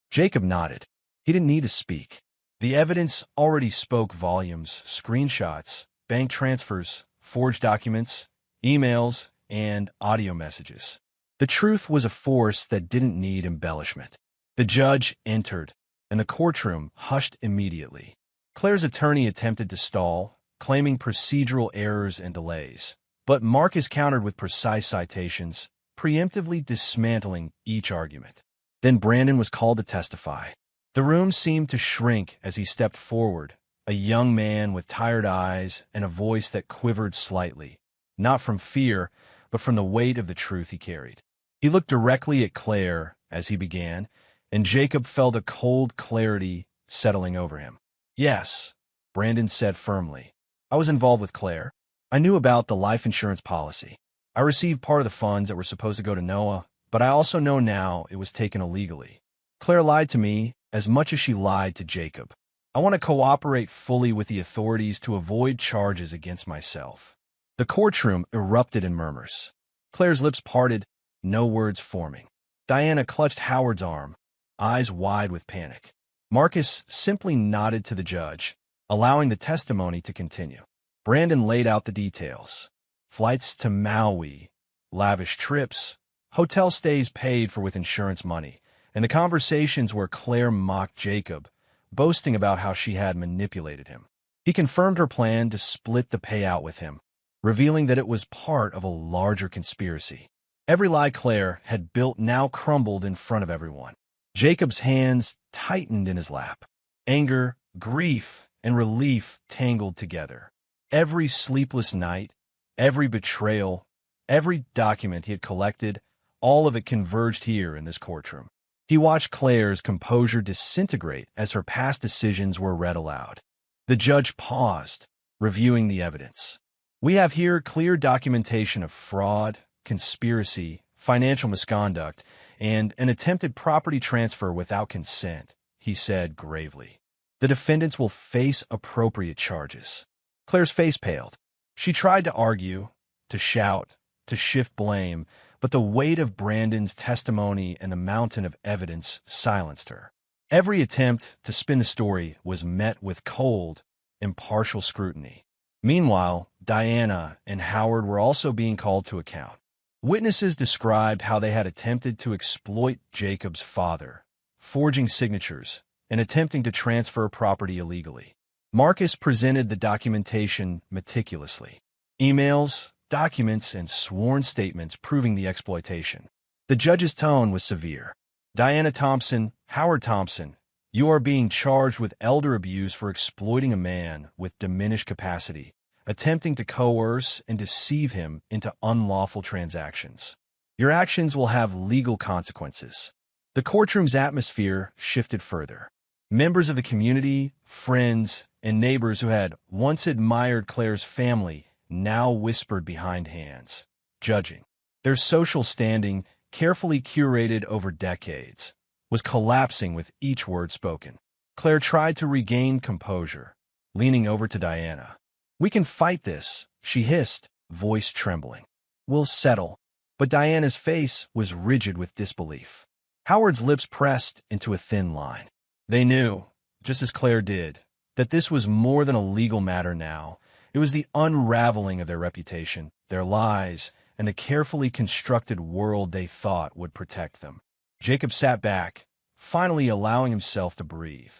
Speaker 1: Jacob nodded. He didn't need to speak. The evidence already spoke volumes, screenshots, bank transfers, forged documents, emails, and audio messages. The truth was a force that didn't need embellishment. The judge entered, and the courtroom hushed immediately. Claire's attorney attempted to stall, claiming procedural errors and delays, but Marcus countered with precise citations, preemptively dismantling each argument. Then Brandon was called to testify. The room seemed to shrink as he stepped forward, a young man with tired eyes and a voice that quivered slightly, not from fear, but from the weight of the truth he carried. He looked directly at Claire as he began, and Jacob felt a cold clarity settling over him. Yes, Brandon said firmly. I was involved with Claire. I knew about the life insurance policy. I received part of the funds that were supposed to go to Noah, but I also know now it was taken illegally. Claire lied to me as much as she lied to Jacob. I want to cooperate fully with the authorities to avoid charges against myself. The courtroom erupted in murmurs. Claire's lips parted, no words forming. Diana clutched Howard's arm, eyes wide with panic. Marcus simply nodded to the judge, allowing the testimony to continue. Brandon laid out the details. Flights to Maui, lavish trips, hotel stays paid for with insurance money, and the conversations where Claire mocked Jacob, boasting about how she had manipulated him. He confirmed her plan to split the payout with him, revealing that it was part of a larger conspiracy. Every lie Claire had built now crumbled in front of everyone. Jacob's hands tightened in his lap. Anger, grief, and relief tangled together. Every sleepless night, every betrayal, every document he had collected, all of it converged here in this courtroom. He watched Claire's composure disintegrate as her past decisions were read aloud. The judge paused, reviewing the evidence. We have here clear documentation of fraud, conspiracy, financial misconduct, and an attempted property transfer without consent, he said gravely. The defendants will face appropriate charges. Claire's face paled. She tried to argue, to shout, to shift blame, but the weight of Brandon's testimony and the mountain of evidence silenced her. Every attempt to spin the story was met with cold, impartial scrutiny. Meanwhile, Diana and Howard were also being called to account. Witnesses described how they had attempted to exploit Jacob's father, forging signatures, and attempting to transfer property illegally. Marcus presented the documentation meticulously. Emails, documents, and sworn statements proving the exploitation. The judge's tone was severe. Diana Thompson, Howard Thompson, you are being charged with elder abuse for exploiting a man with diminished capacity, attempting to coerce and deceive him into unlawful transactions. Your actions will have legal consequences. The courtroom's atmosphere shifted further. Members of the community, friends, and neighbors who had once admired Claire's family now whispered behind hands, judging. Their social standing, carefully curated over decades, was collapsing with each word spoken. Claire tried to regain composure, leaning over to Diana. We can fight this, she hissed, voice trembling. We'll settle. But Diana's face was rigid with disbelief. Howard's lips pressed into a thin line. They knew, just as Claire did, that this was more than a legal matter now. It was the unraveling of their reputation, their lies, and the carefully constructed world they thought would protect them. Jacob sat back, finally allowing himself to breathe.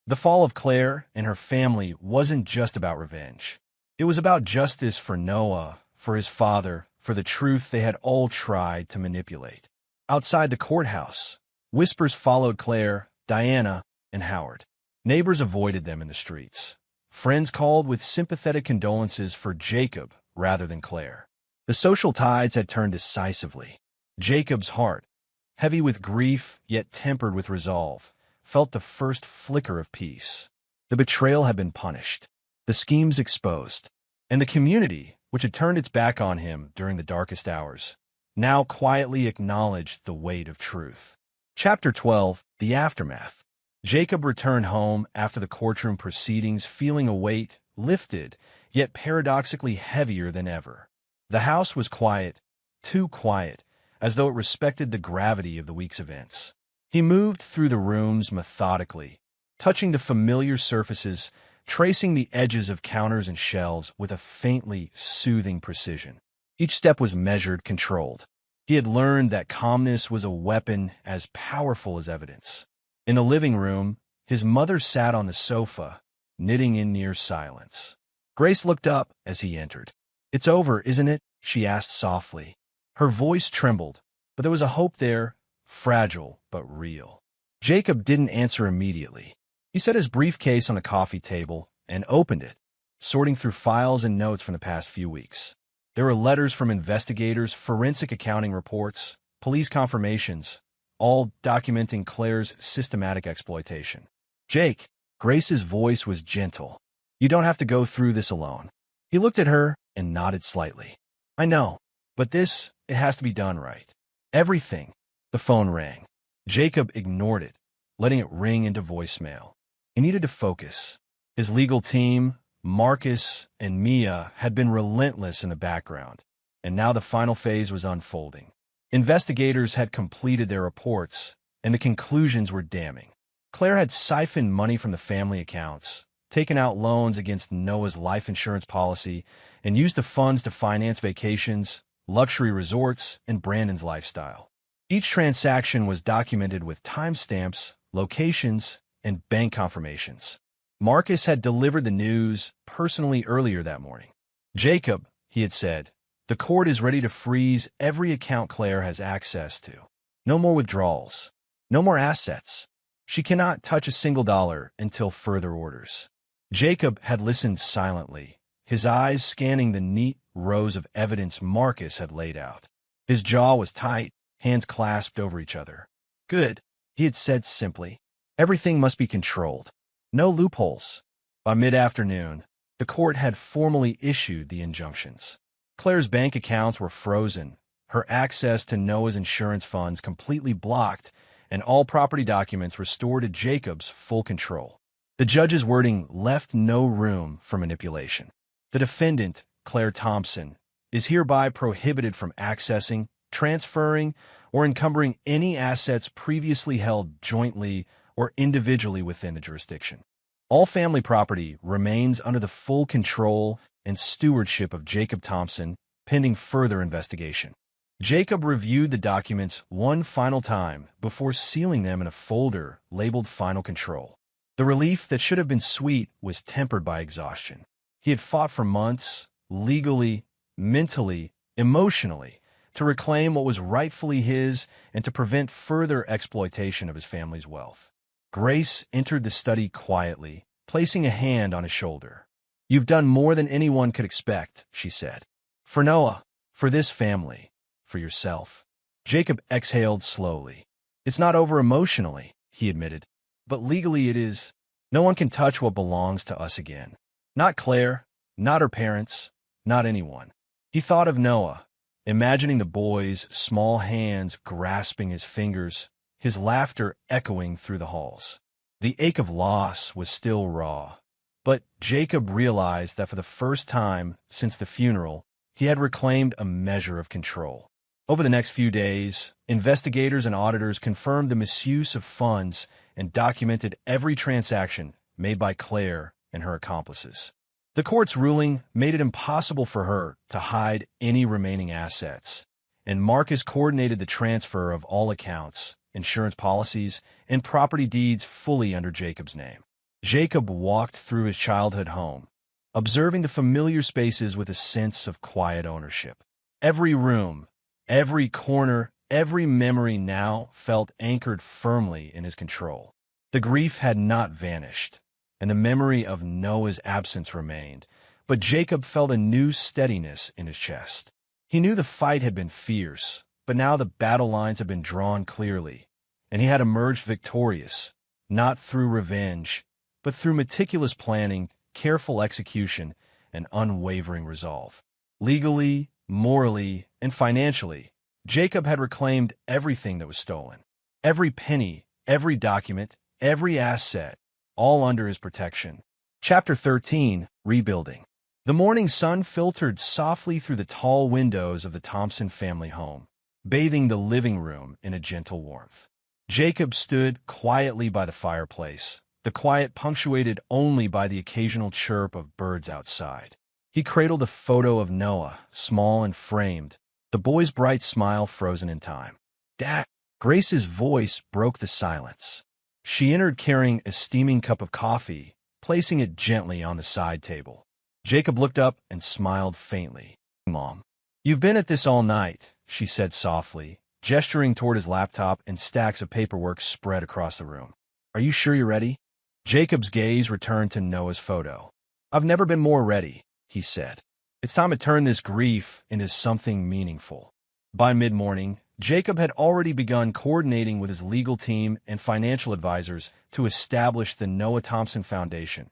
Speaker 1: The fall of Claire and her family wasn't just about revenge. It was about justice for Noah, for his father, for the truth they had all tried to manipulate. Outside the courthouse, whispers followed Claire, Diana, and Howard. Neighbors avoided them in the streets. Friends called with sympathetic condolences for Jacob rather than Claire. The social tides had turned decisively. Jacob's heart, heavy with grief yet tempered with resolve, felt the first flicker of peace. The betrayal had been punished, the schemes exposed, and the community, which had turned its back on him during the darkest hours, now quietly acknowledged the weight of truth. Chapter 12, The Aftermath. Jacob returned home after the courtroom proceedings feeling a weight lifted, yet paradoxically heavier than ever. The house was quiet, too quiet, as though it respected the gravity of the week's events. He moved through the rooms methodically, touching the familiar surfaces, tracing the edges of counters and shelves with a faintly soothing precision. Each step was measured, controlled. He had learned that calmness was a weapon as powerful as evidence. In the living room, his mother sat on the sofa, knitting in near silence. Grace looked up as he entered. "It's over, isn't it?" she asked softly. Her voice trembled, but there was a hope there, fragile but real. Jacob didn't answer immediately. He set his briefcase on the coffee table and opened it, sorting through files and notes from the past few weeks. There were letters from investigators, forensic accounting reports, police confirmations, all documenting Claire's systematic exploitation. "Jake," Grace's voice was gentle. You don't have to go through this alone. He looked at her and nodded slightly. I know, but it has to be done right. Everything. The phone rang. Jacob ignored it, letting it ring into voicemail. He needed to focus. His legal team, Marcus and Mia, had been relentless in the background, and now the final phase was unfolding. Investigators had completed their reports, and the conclusions were damning. Claire had siphoned money from the family accounts, taken out loans against Noah's life insurance policy, and used the funds to finance vacations, luxury resorts, and Brandon's lifestyle. Each transaction was documented with timestamps, locations, and bank confirmations. Marcus had delivered the news personally earlier that morning. Jacob, he had said, the court is ready to freeze every account Claire has access to. No more withdrawals. No more assets. She cannot touch a single dollar until further orders. Jacob had listened silently, his eyes scanning the neat rows of evidence Marcus had laid out. His jaw was tight, hands clasped over each other. Good, he had said simply. Everything must be controlled. No loopholes. By mid-afternoon, the court had formally issued the injunctions. Claire's bank accounts were frozen, her access to Noah's insurance funds completely blocked, and all property documents restored to Jacob's full control. The judge's wording left no room for manipulation. The defendant, Claire Thompson, is hereby prohibited from accessing, transferring, or encumbering any assets previously held jointly or individually within the jurisdiction. All family property remains under the full control and stewardship of Jacob Thompson, pending further investigation. Jacob reviewed the documents one final time before sealing them in a folder labeled Final Control. The relief that should have been sweet was tempered by exhaustion. He had fought for months, legally, mentally, emotionally, to reclaim what was rightfully his and to prevent further exploitation of his family's wealth. Grace entered the study quietly, placing a hand on his shoulder. You've done more than anyone could expect, she said. For Noah, for this family, for yourself. Jacob exhaled slowly. It's not over emotionally, he admitted, but legally it is. No one can touch what belongs to us again. Not Claire, not her parents, not anyone. He thought of Noah, imagining the boy's small hands grasping his fingers, his laughter echoing through the halls. The ache of loss was still raw, but Jacob realized that for the first time since the funeral, he had reclaimed a measure of control. Over the next few days, investigators and auditors confirmed the misuse of funds and documented every transaction made by Claire and her accomplices. The court's ruling made it impossible for her to hide any remaining assets, and Marcus coordinated the transfer of all accounts, insurance policies, and property deeds fully under Jacob's name. Jacob walked through his childhood home, observing the familiar spaces with a sense of quiet ownership. Every room, every corner, every memory now felt anchored firmly in his control. The grief had not vanished, and the memory of Noah's absence remained, but Jacob felt a new steadiness in his chest. He knew the fight had been fierce, but now the battle lines had been drawn clearly, and he had emerged victorious, not through revenge, but through meticulous planning, careful execution, and unwavering resolve. Legally, morally, and financially, Jacob had reclaimed everything that was stolen. Every penny, every document, every asset, all under his protection. Chapter 13, Rebuilding. The morning sun filtered softly through the tall windows of the Thompson family home, bathing the living room in a gentle warmth. Jacob stood quietly by the fireplace, the quiet punctuated only by the occasional chirp of birds outside. He cradled a photo of Noah, small and framed, the boy's bright smile frozen in time. Dad! Grace's voice broke the silence. She entered carrying a steaming cup of coffee, placing it gently on the side table. Jacob looked up and smiled faintly. Mom, you've been at this all night, she said softly, gesturing toward his laptop and stacks of paperwork spread across the room. Are you sure you're ready? Jacob's gaze returned to Noah's photo. I've never been more ready, he said. It's time to turn this grief into something meaningful. By mid-morning, Jacob had already begun coordinating with his legal team and financial advisors to establish the Noah Thompson Foundation,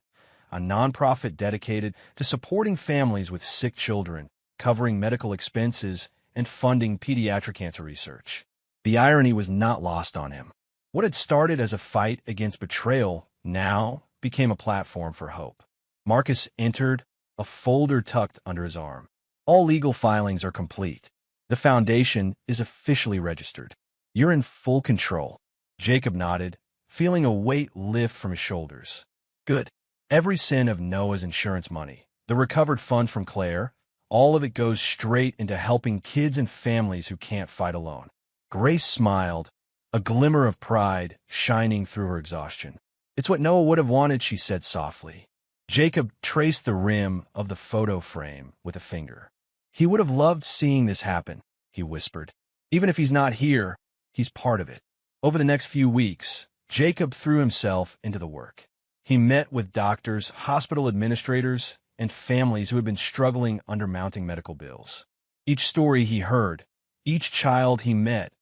Speaker 1: a nonprofit dedicated to supporting families with sick children, covering medical expenses, and funding pediatric cancer research. The irony was not lost on him. What had started as a fight against betrayal now became a platform for hope. Marcus entered, a folder tucked under his arm. All legal filings are complete. The foundation is officially registered. You're in full control. Jacob nodded, feeling a weight lift from his shoulders. Good. Every cent of Noah's insurance money, the recovered fund from Claire, all of it goes straight into helping kids and families who can't fight alone. Grace smiled, a glimmer of pride shining through her exhaustion. It's what Noah would have wanted, she said softly. Jacob traced the rim of the photo frame with a finger. He would have loved seeing this happen, he whispered. Even if he's not here, he's part of it. Over the next few weeks, Jacob threw himself into the work. He met with doctors, hospital administrators, and families who had been struggling under mounting medical bills. Each story he heard, each child he met,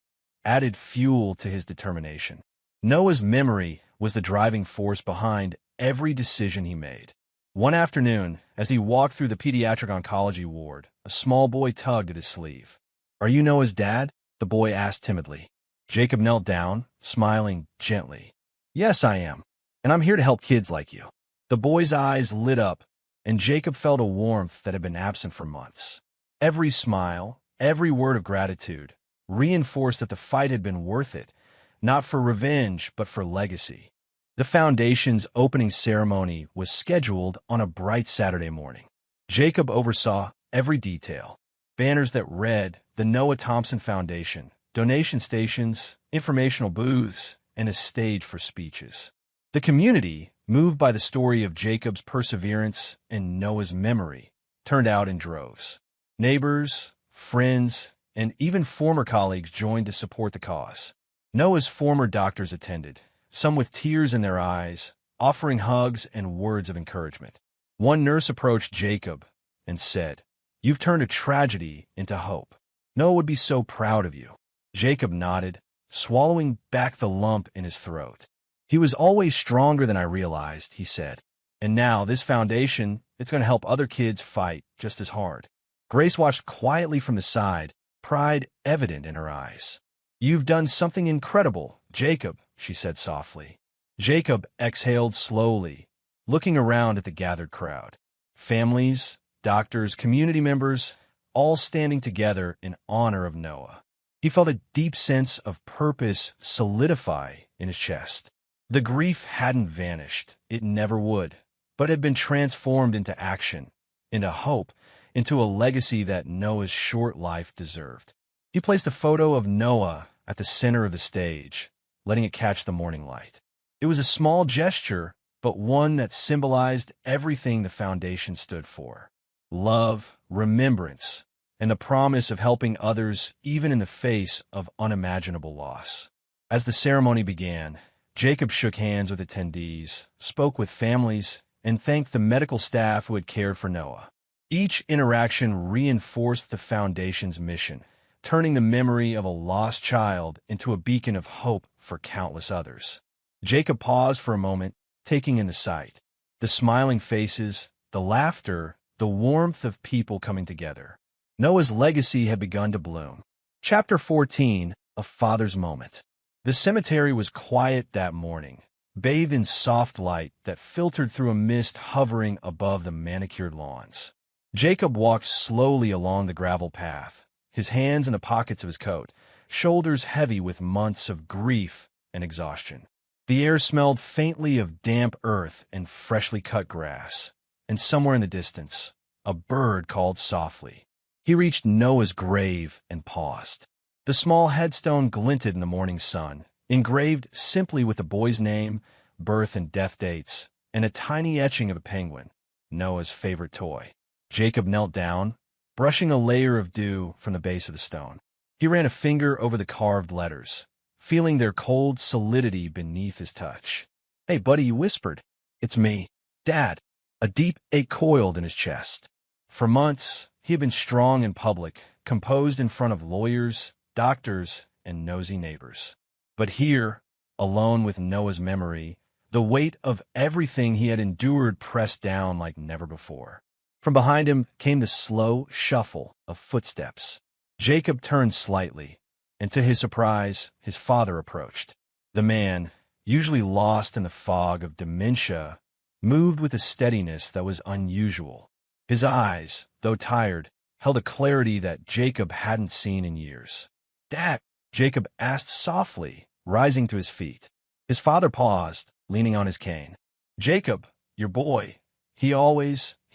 Speaker 1: added fuel to his determination. Noah's memory was the driving force behind every decision he made. One afternoon, as he walked through the pediatric oncology ward, a small boy tugged at his sleeve. "Are you Noah's dad?" the boy asked timidly. Jacob knelt down, smiling gently. "Yes, I am, and I'm here to help kids like you." The boy's eyes lit up, and Jacob felt a warmth that had been absent for months. Every smile, every word of gratitude, reinforced that the fight had been worth it, not for revenge, but for legacy. The foundation's opening ceremony was scheduled on a bright Saturday morning. Jacob oversaw every detail. Banners that read, "The Noah Thompson Foundation," donation stations, informational booths, and a stage for speeches. The community, moved by the story of Jacob's perseverance and Noah's memory, turned out in droves. Neighbors, friends, and even former colleagues joined to support the cause. Noah's former doctors attended, some with tears in their eyes, offering hugs and words of encouragement. One nurse approached Jacob and said, "You've turned a tragedy into hope. Noah would be so proud of you." Jacob nodded, swallowing back the lump in his throat. "He was always stronger than I realized," he said. "And now this foundation, it's going to help other kids fight just as hard." Grace watched quietly from the side, pride evident in her eyes. "You've done something incredible, Jacob," she said softly. Jacob exhaled slowly, looking around at the gathered crowd. Families, doctors, community members, all standing together in honor of Noah. He felt a deep sense of purpose solidify in his chest. The grief hadn't vanished, it never would, but had been transformed into action, into hope, into a legacy that Noah's short life deserved. He placed a photo of Noah at the center of the stage, letting it catch the morning light. It was a small gesture, but one that symbolized everything the foundation stood for: love, remembrance, and the promise of helping others even in the face of unimaginable loss. As the ceremony began, Jacob shook hands with attendees, spoke with families, and thanked the medical staff who had cared for Noah. Each interaction reinforced the foundation's mission, turning the memory of a lost child into a beacon of hope for countless others. Jacob paused for a moment, taking in the sight. The smiling faces, the laughter, the warmth of people coming together. Noah's legacy had begun to bloom. Chapter 14, A Father's Moment. The cemetery was quiet that morning, bathed in soft light that filtered through a mist hovering above the manicured lawns. Jacob walked slowly along the gravel path, his hands in the pockets of his coat, shoulders heavy with months of grief and exhaustion. The air smelled faintly of damp earth and freshly cut grass, and somewhere in the distance, a bird called softly. He reached Noah's grave and paused. The small headstone glinted in the morning sun, engraved simply with the boy's name, birth and death dates, and a tiny etching of a penguin, Noah's favorite toy. Jacob knelt down, brushing a layer of dew from the base of the stone. He ran a finger over the carved letters, feeling their cold solidity beneath his touch. "Hey, buddy," he whispered. "It's me, Dad." A deep ache coiled in his chest. For months, he had been strong in public, composed in front of lawyers, doctors, and nosy neighbors. But here, alone with Noah's memory, the weight of everything he had endured pressed down like never before. From behind him came the slow shuffle of footsteps. Jacob turned slightly, and to his surprise, his father approached. The man, usually lost in the fog of dementia, moved with a steadiness that was unusual. His eyes, though tired, held a clarity that Jacob hadn't seen in years. "Dad," Jacob asked softly, rising to his feet. His father paused, leaning on his cane. "Jacob, your boy. He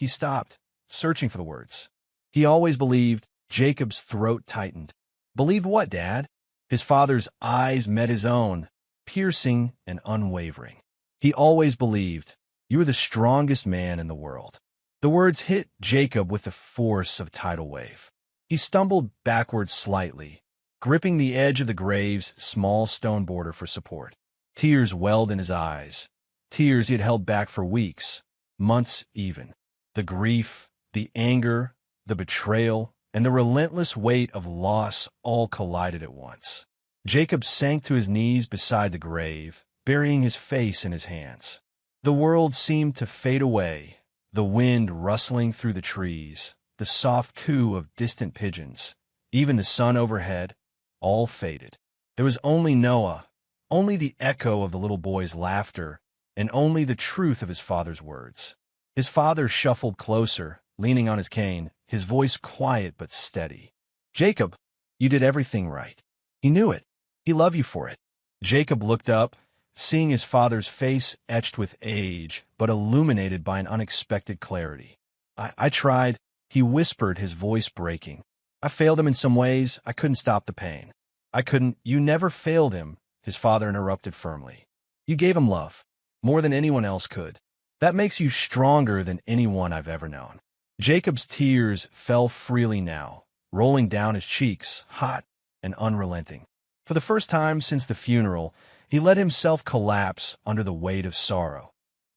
Speaker 1: stopped, searching for the words. He always believed." Jacob's throat tightened. "Believed what, Dad?" His father's eyes met his own, piercing and unwavering. "He always believed you were the strongest man in the world." The words hit Jacob with the force of a tidal wave. He stumbled backward slightly, gripping the edge of the grave's small stone border for support. Tears welled in his eyes, tears he had held back for weeks, months even. The grief, the anger, the betrayal, and the relentless weight of loss all collided at once. Jacob sank to his knees beside the grave, burying his face in his hands. The world seemed to fade away, the wind rustling through the trees, the soft coo of distant pigeons, even the sun overhead, all faded. There was only Noah, only the echo of the little boy's laughter, and only the truth of his father's words. His father shuffled closer, leaning on his cane, his voice quiet but steady. "Jacob, you did everything right. He knew it. He loved you for it." Jacob looked up, seeing his father's face etched with age, but illuminated by an unexpected clarity. I tried," he whispered, his voice breaking. "I failed him in some ways. I couldn't stop the pain. I couldn't—" "You never failed him," his father interrupted firmly. "You gave him love, more than anyone else could. That makes you stronger than anyone I've ever known." Jacob's tears fell freely now, rolling down his cheeks, hot and unrelenting. For the first time since the funeral, he let himself collapse under the weight of sorrow,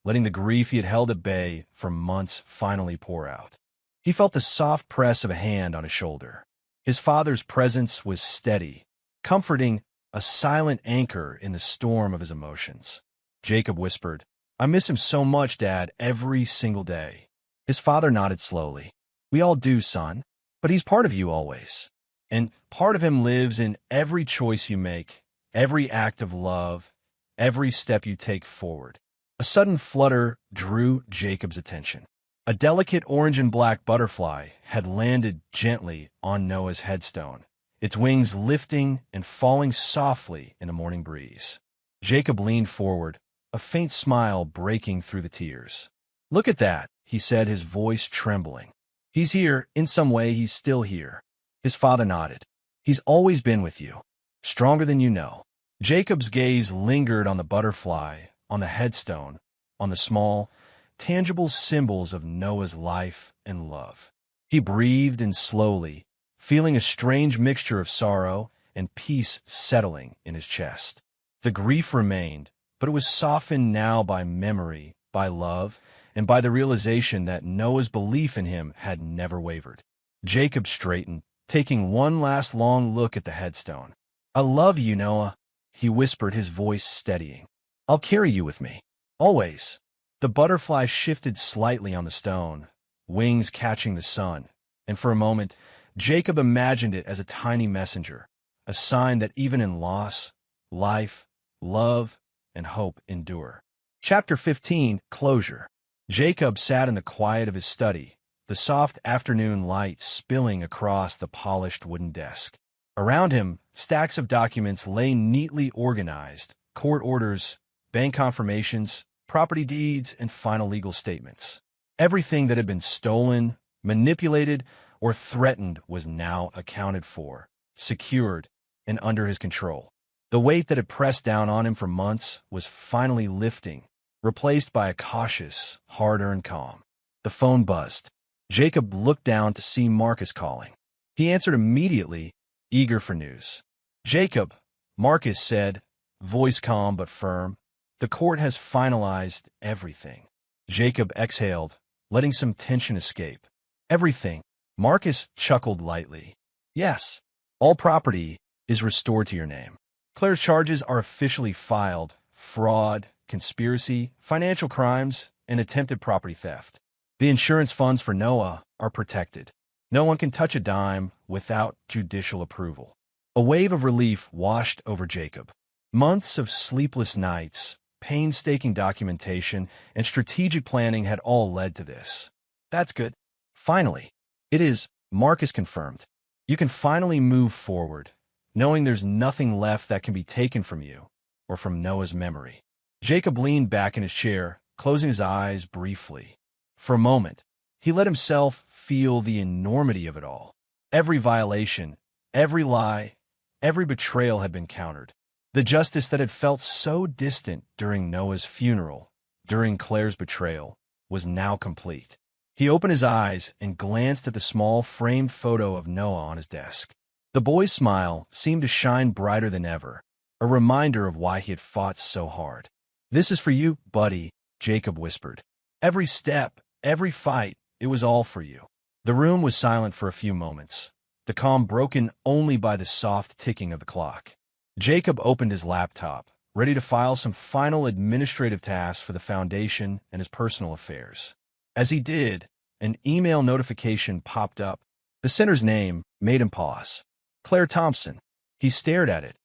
Speaker 1: letting the grief he had held at bay for months finally pour out. He felt the soft press of a hand on his shoulder. His father's presence was steady, comforting, a silent anchor in the storm of his emotions. Jacob whispered, "I miss him so much, Dad, every single day." His father nodded slowly. "We all do, son, but he's part of you always. And part of him lives in every choice you make, every act of love, every step you take forward." A sudden flutter drew Jacob's attention. A delicate orange and black butterfly had landed gently on Noah's headstone, its wings lifting and falling softly in a morning breeze. Jacob leaned forward, a faint smile breaking through the tears. "Look at that," he said, his voice trembling. "He's here. In some way, he's still here." His father nodded. "He's always been with you, stronger than you know." Jacob's gaze lingered on the butterfly, on the headstone, on the small, tangible symbols of Noah's life and love. He breathed in slowly, feeling a strange mixture of sorrow and peace settling in his chest. The grief remained, but it was softened now by memory, by love, and by the realization that Noah's belief in him had never wavered. Jacob straightened, taking one last long look at the headstone. "I love you, Noah," he whispered, his voice steadying. "I'll carry you with me, always." The butterfly shifted slightly on the stone, wings catching the sun, and for a moment, Jacob imagined it as a tiny messenger, a sign that even in loss, life, love, and hope endure. Chapter 15, Closure. Jacob sat in the quiet of his study, the soft afternoon light spilling across the polished wooden desk. Around him, stacks of documents lay neatly organized, court orders, bank confirmations, property deeds, and final legal statements. Everything that had been stolen, manipulated, or threatened was now accounted for, secured, and under his control. The weight that had pressed down on him for months was finally lifting, replaced by a cautious, hard-earned calm. The phone buzzed. Jacob looked down to see Marcus calling. He answered immediately, eager for news. "Jacob," Marcus said, voice calm but firm, "the court has finalized everything." Jacob exhaled, letting some tension escape. "Everything?" Marcus chuckled lightly. "Yes, all property is restored to your name. Claire's charges are officially filed. Fraud, conspiracy, financial crimes, and attempted property theft. The insurance funds for Noah are protected. No one can touch a dime without judicial approval. A wave of relief washed over Jacob. Months of sleepless nights, painstaking documentation, and strategic planning had all led to this. That's good. Finally, it is, Marcus confirmed. You can finally move forward, knowing there's nothing left that can be taken from you or from Noah's memory. Jacob leaned back in his chair, closing his eyes briefly. For a moment, he let himself feel the enormity of it all. Every violation, every lie, every betrayal had been countered. The justice that had felt so distant during Noah's funeral, during Claire's betrayal, was now complete. He opened his eyes and glanced at the small framed photo of Noah on his desk. The boy's smile seemed to shine brighter than ever, a reminder of why he had fought so hard. "This is for you, buddy," Jacob whispered. "Every step, every fight, it was all for you." The room was silent for a few moments, the calm broken only by the soft ticking of the clock. Jacob opened his laptop, ready to file some final administrative tasks for the foundation and his personal affairs. As he did, an email notification popped up. The sender's name made him pause. Claire Thompson. He stared at it,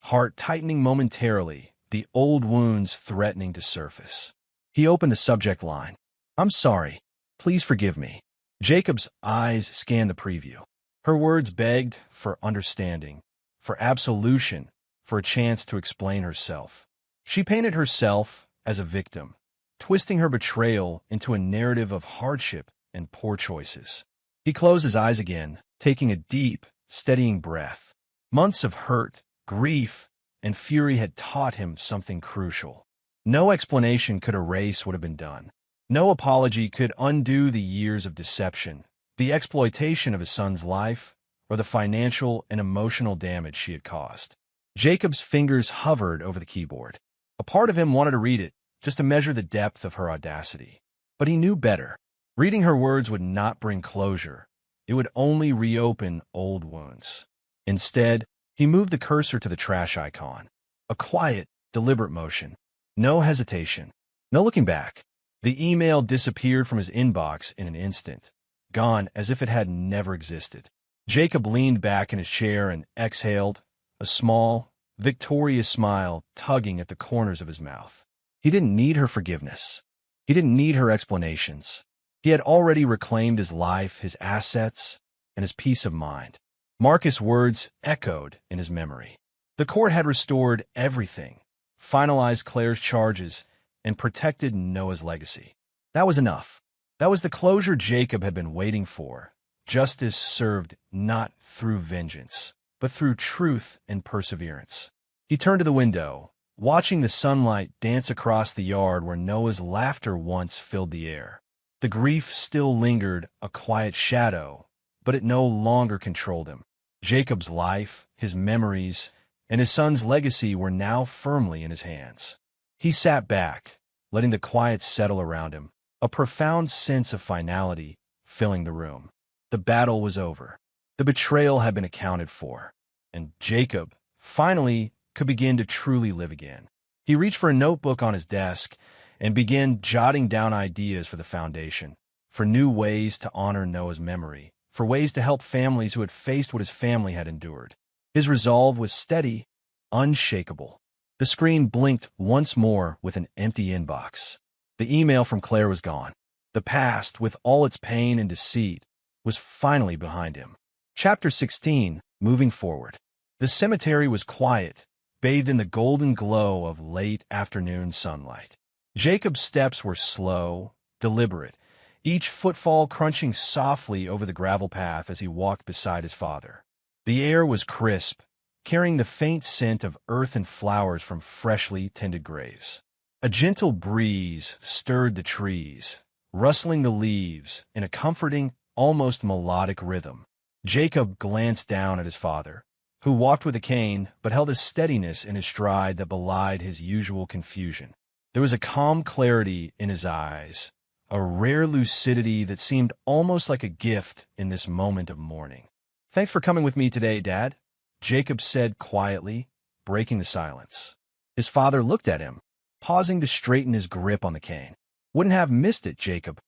Speaker 1: heart tightening momentarily, the old wounds threatening to surface. He opened the subject line. "I'm sorry. Please forgive me." Jacob's eyes scanned the preview. Her words begged for understanding, for absolution, for a chance to explain herself. She painted herself as a victim, twisting her betrayal into a narrative of hardship and poor choices. He closed his eyes again, taking a deep, steadying breath. Months of hurt, grief, and fury had taught him something crucial. No explanation could erase what had been done. No apology could undo the years of deception, the exploitation of his son's life, or the financial and emotional damage she had caused. Jacob's fingers hovered over the keyboard. A part of him wanted to read it, just to measure the depth of her audacity. But he knew better. Reading her words would not bring closure. It would only reopen old wounds. Instead, he moved the cursor to the trash icon. A quiet, deliberate motion. No hesitation. No looking back. The email disappeared from his inbox in an instant, gone as if it had never existed. Jacob leaned back in his chair and exhaled, a small, victorious smile tugging at the corners of his mouth. He didn't need her forgiveness. He didn't need her explanations. He had already reclaimed his life, his assets, and his peace of mind. Marcus' words echoed in his memory. The court had restored everything, finalized Claire's charges, and protected Noah's legacy. That was enough. That was the closure Jacob had been waiting for. Justice served not through vengeance, but through truth and perseverance. He turned to the window, watching the sunlight dance across the yard where Noah's laughter once filled the air. The grief still lingered, a quiet shadow, but it no longer controlled him. Jacob's life, his memories, and his son's legacy were now firmly in his hands. He sat back, letting the quiet settle around him, a profound sense of finality filling the room. The battle was over. The betrayal had been accounted for, and Jacob, finally, could begin to truly live again. He reached for a notebook on his desk and began jotting down ideas for the foundation, for new ways to honor Noah's memory, for ways to help families who had faced what his family had endured. His resolve was steady, unshakable. The screen blinked once more with an empty inbox. The email from Claire was gone. The past, with all its pain and deceit, was finally behind him. Chapter 16, Moving Forward. The cemetery was quiet, bathed in the golden glow of late afternoon sunlight. Jacob's steps were slow, deliberate, each footfall crunching softly over the gravel path as he walked beside his father. The air was crisp, carrying the faint scent of earth and flowers from freshly tended graves. A gentle breeze stirred the trees, rustling the leaves in a comforting, almost melodic rhythm. Jacob glanced down at his father, who walked with a cane but held a steadiness in his stride that belied his usual confusion. There was a calm clarity in his eyes, a rare lucidity that seemed almost like a gift in this moment of mourning. "Thanks for coming with me today, Dad," Jacob said quietly, breaking the silence. His father looked at him, pausing to straighten his grip on the cane. Wouldn't have missed it, Jacob.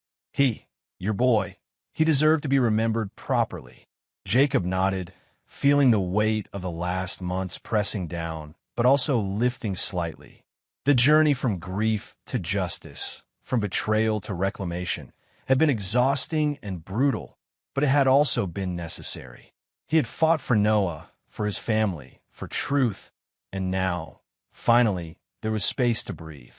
Speaker 1: Your boy, he deserved to be remembered properly. Jacob nodded, feeling the weight of the last months pressing down, but also lifting slightly. The journey from grief to justice, from betrayal to reclamation, had been exhausting and brutal, but it had also been necessary. He had fought for Noah, for his family, for truth, and now, finally, there was space to breathe.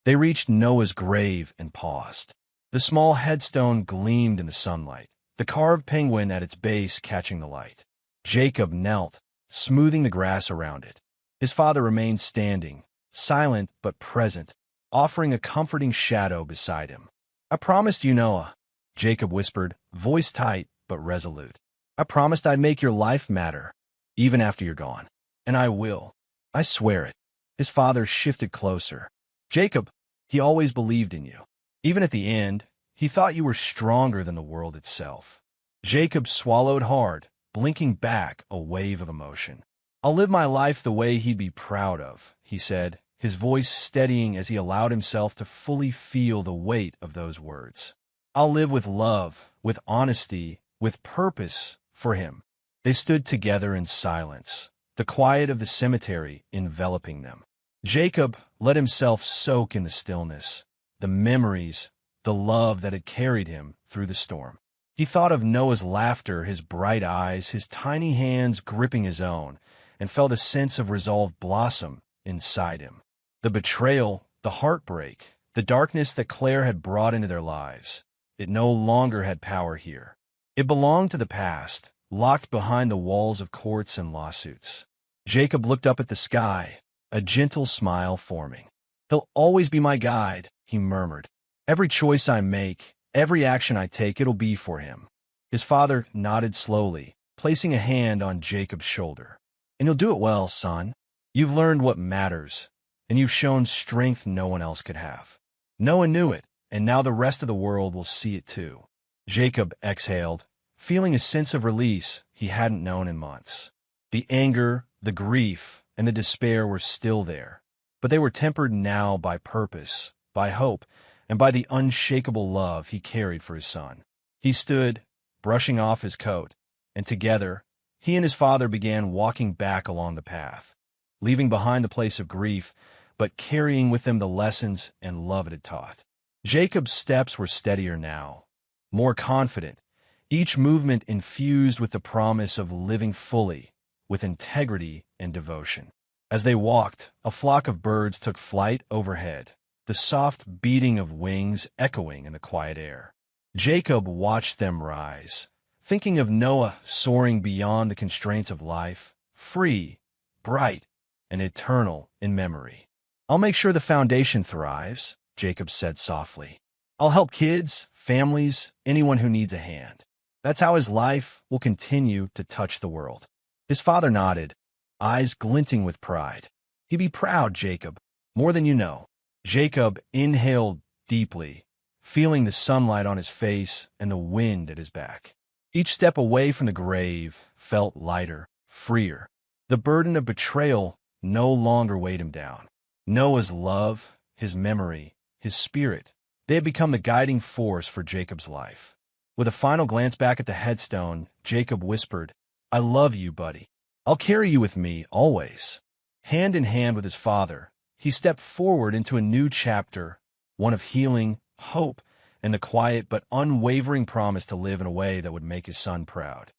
Speaker 1: They reached Noah's grave and paused. The small headstone gleamed in the sunlight, the carved penguin at its base catching the light. Jacob knelt, smoothing the grass around it. His father remained standing, silent but present, offering a comforting shadow beside him. "I promised you, Noah," Jacob whispered, voice tight but resolute. "I promised I'd make your life matter, even after you're gone. And I will. I swear it." His father shifted closer. "Jacob, he always believed in you. Even at the end, he thought you were stronger than the world itself." Jacob swallowed hard, blinking back a wave of emotion. "I'll live my life the way he'd be proud of," he said, his voice steadying as he allowed himself to fully feel the weight of those words. "I'll live with love, with honesty, with purpose for him." They stood together in silence, the quiet of the cemetery enveloping them. Jacob let himself soak in the stillness, the memories, the love that had carried him through the storm. He thought of Noah's laughter, his bright eyes, his tiny hands gripping his own, and felt a sense of resolve blossom inside him. The betrayal, the heartbreak, the darkness that Claire had brought into their lives, it no longer had power here. It belonged to the past, locked behind the walls of courts and lawsuits. Jacob looked up at the sky, a gentle smile forming. "He'll always be my guide," he murmured. "Every choice I make, every action I take, it'll be for him." His father nodded slowly, placing a hand on Jacob's shoulder. "And you'll do it well, son. You've learned what matters, and you've shown strength no one else could have. Noah knew it, and now the rest of the world will see it too." Jacob exhaled, feeling a sense of release he hadn't known in months. The anger, the grief, and the despair were still there, but they were tempered now by purpose, by hope, and by the unshakable love he carried for his son. He stood, brushing off his coat, and together, he and his father began walking back along the path, leaving behind the place of grief, but carrying with them the lessons and love it had taught. Jacob's steps were steadier now, more confident, each movement infused with the promise of living fully, with integrity and devotion. As they walked, a flock of birds took flight overhead, the soft beating of wings echoing in the quiet air. Jacob watched them rise, thinking of Noah soaring beyond the constraints of life, free, bright, and eternal in memory. "I'll make sure the foundation thrives," Jacob said softly. "I'll help kids, families, anyone who needs a hand. That's how his life will continue to touch the world." His father nodded, eyes glinting with pride. "He'd be proud, Jacob, more than you know." Jacob inhaled deeply, feeling the sunlight on his face and the wind at his back. Each step away from the grave felt lighter, freer. The burden of betrayal no longer weighed him down. Noah's love, his memory, his spirit, they had become the guiding force for Jacob's life. With a final glance back at the headstone, Jacob whispered, "I love you, buddy. I'll carry you with me, always." Hand in hand with his father, he stepped forward into a new chapter, one of healing, hope, and the quiet but unwavering promise to live in a way that would make his son proud.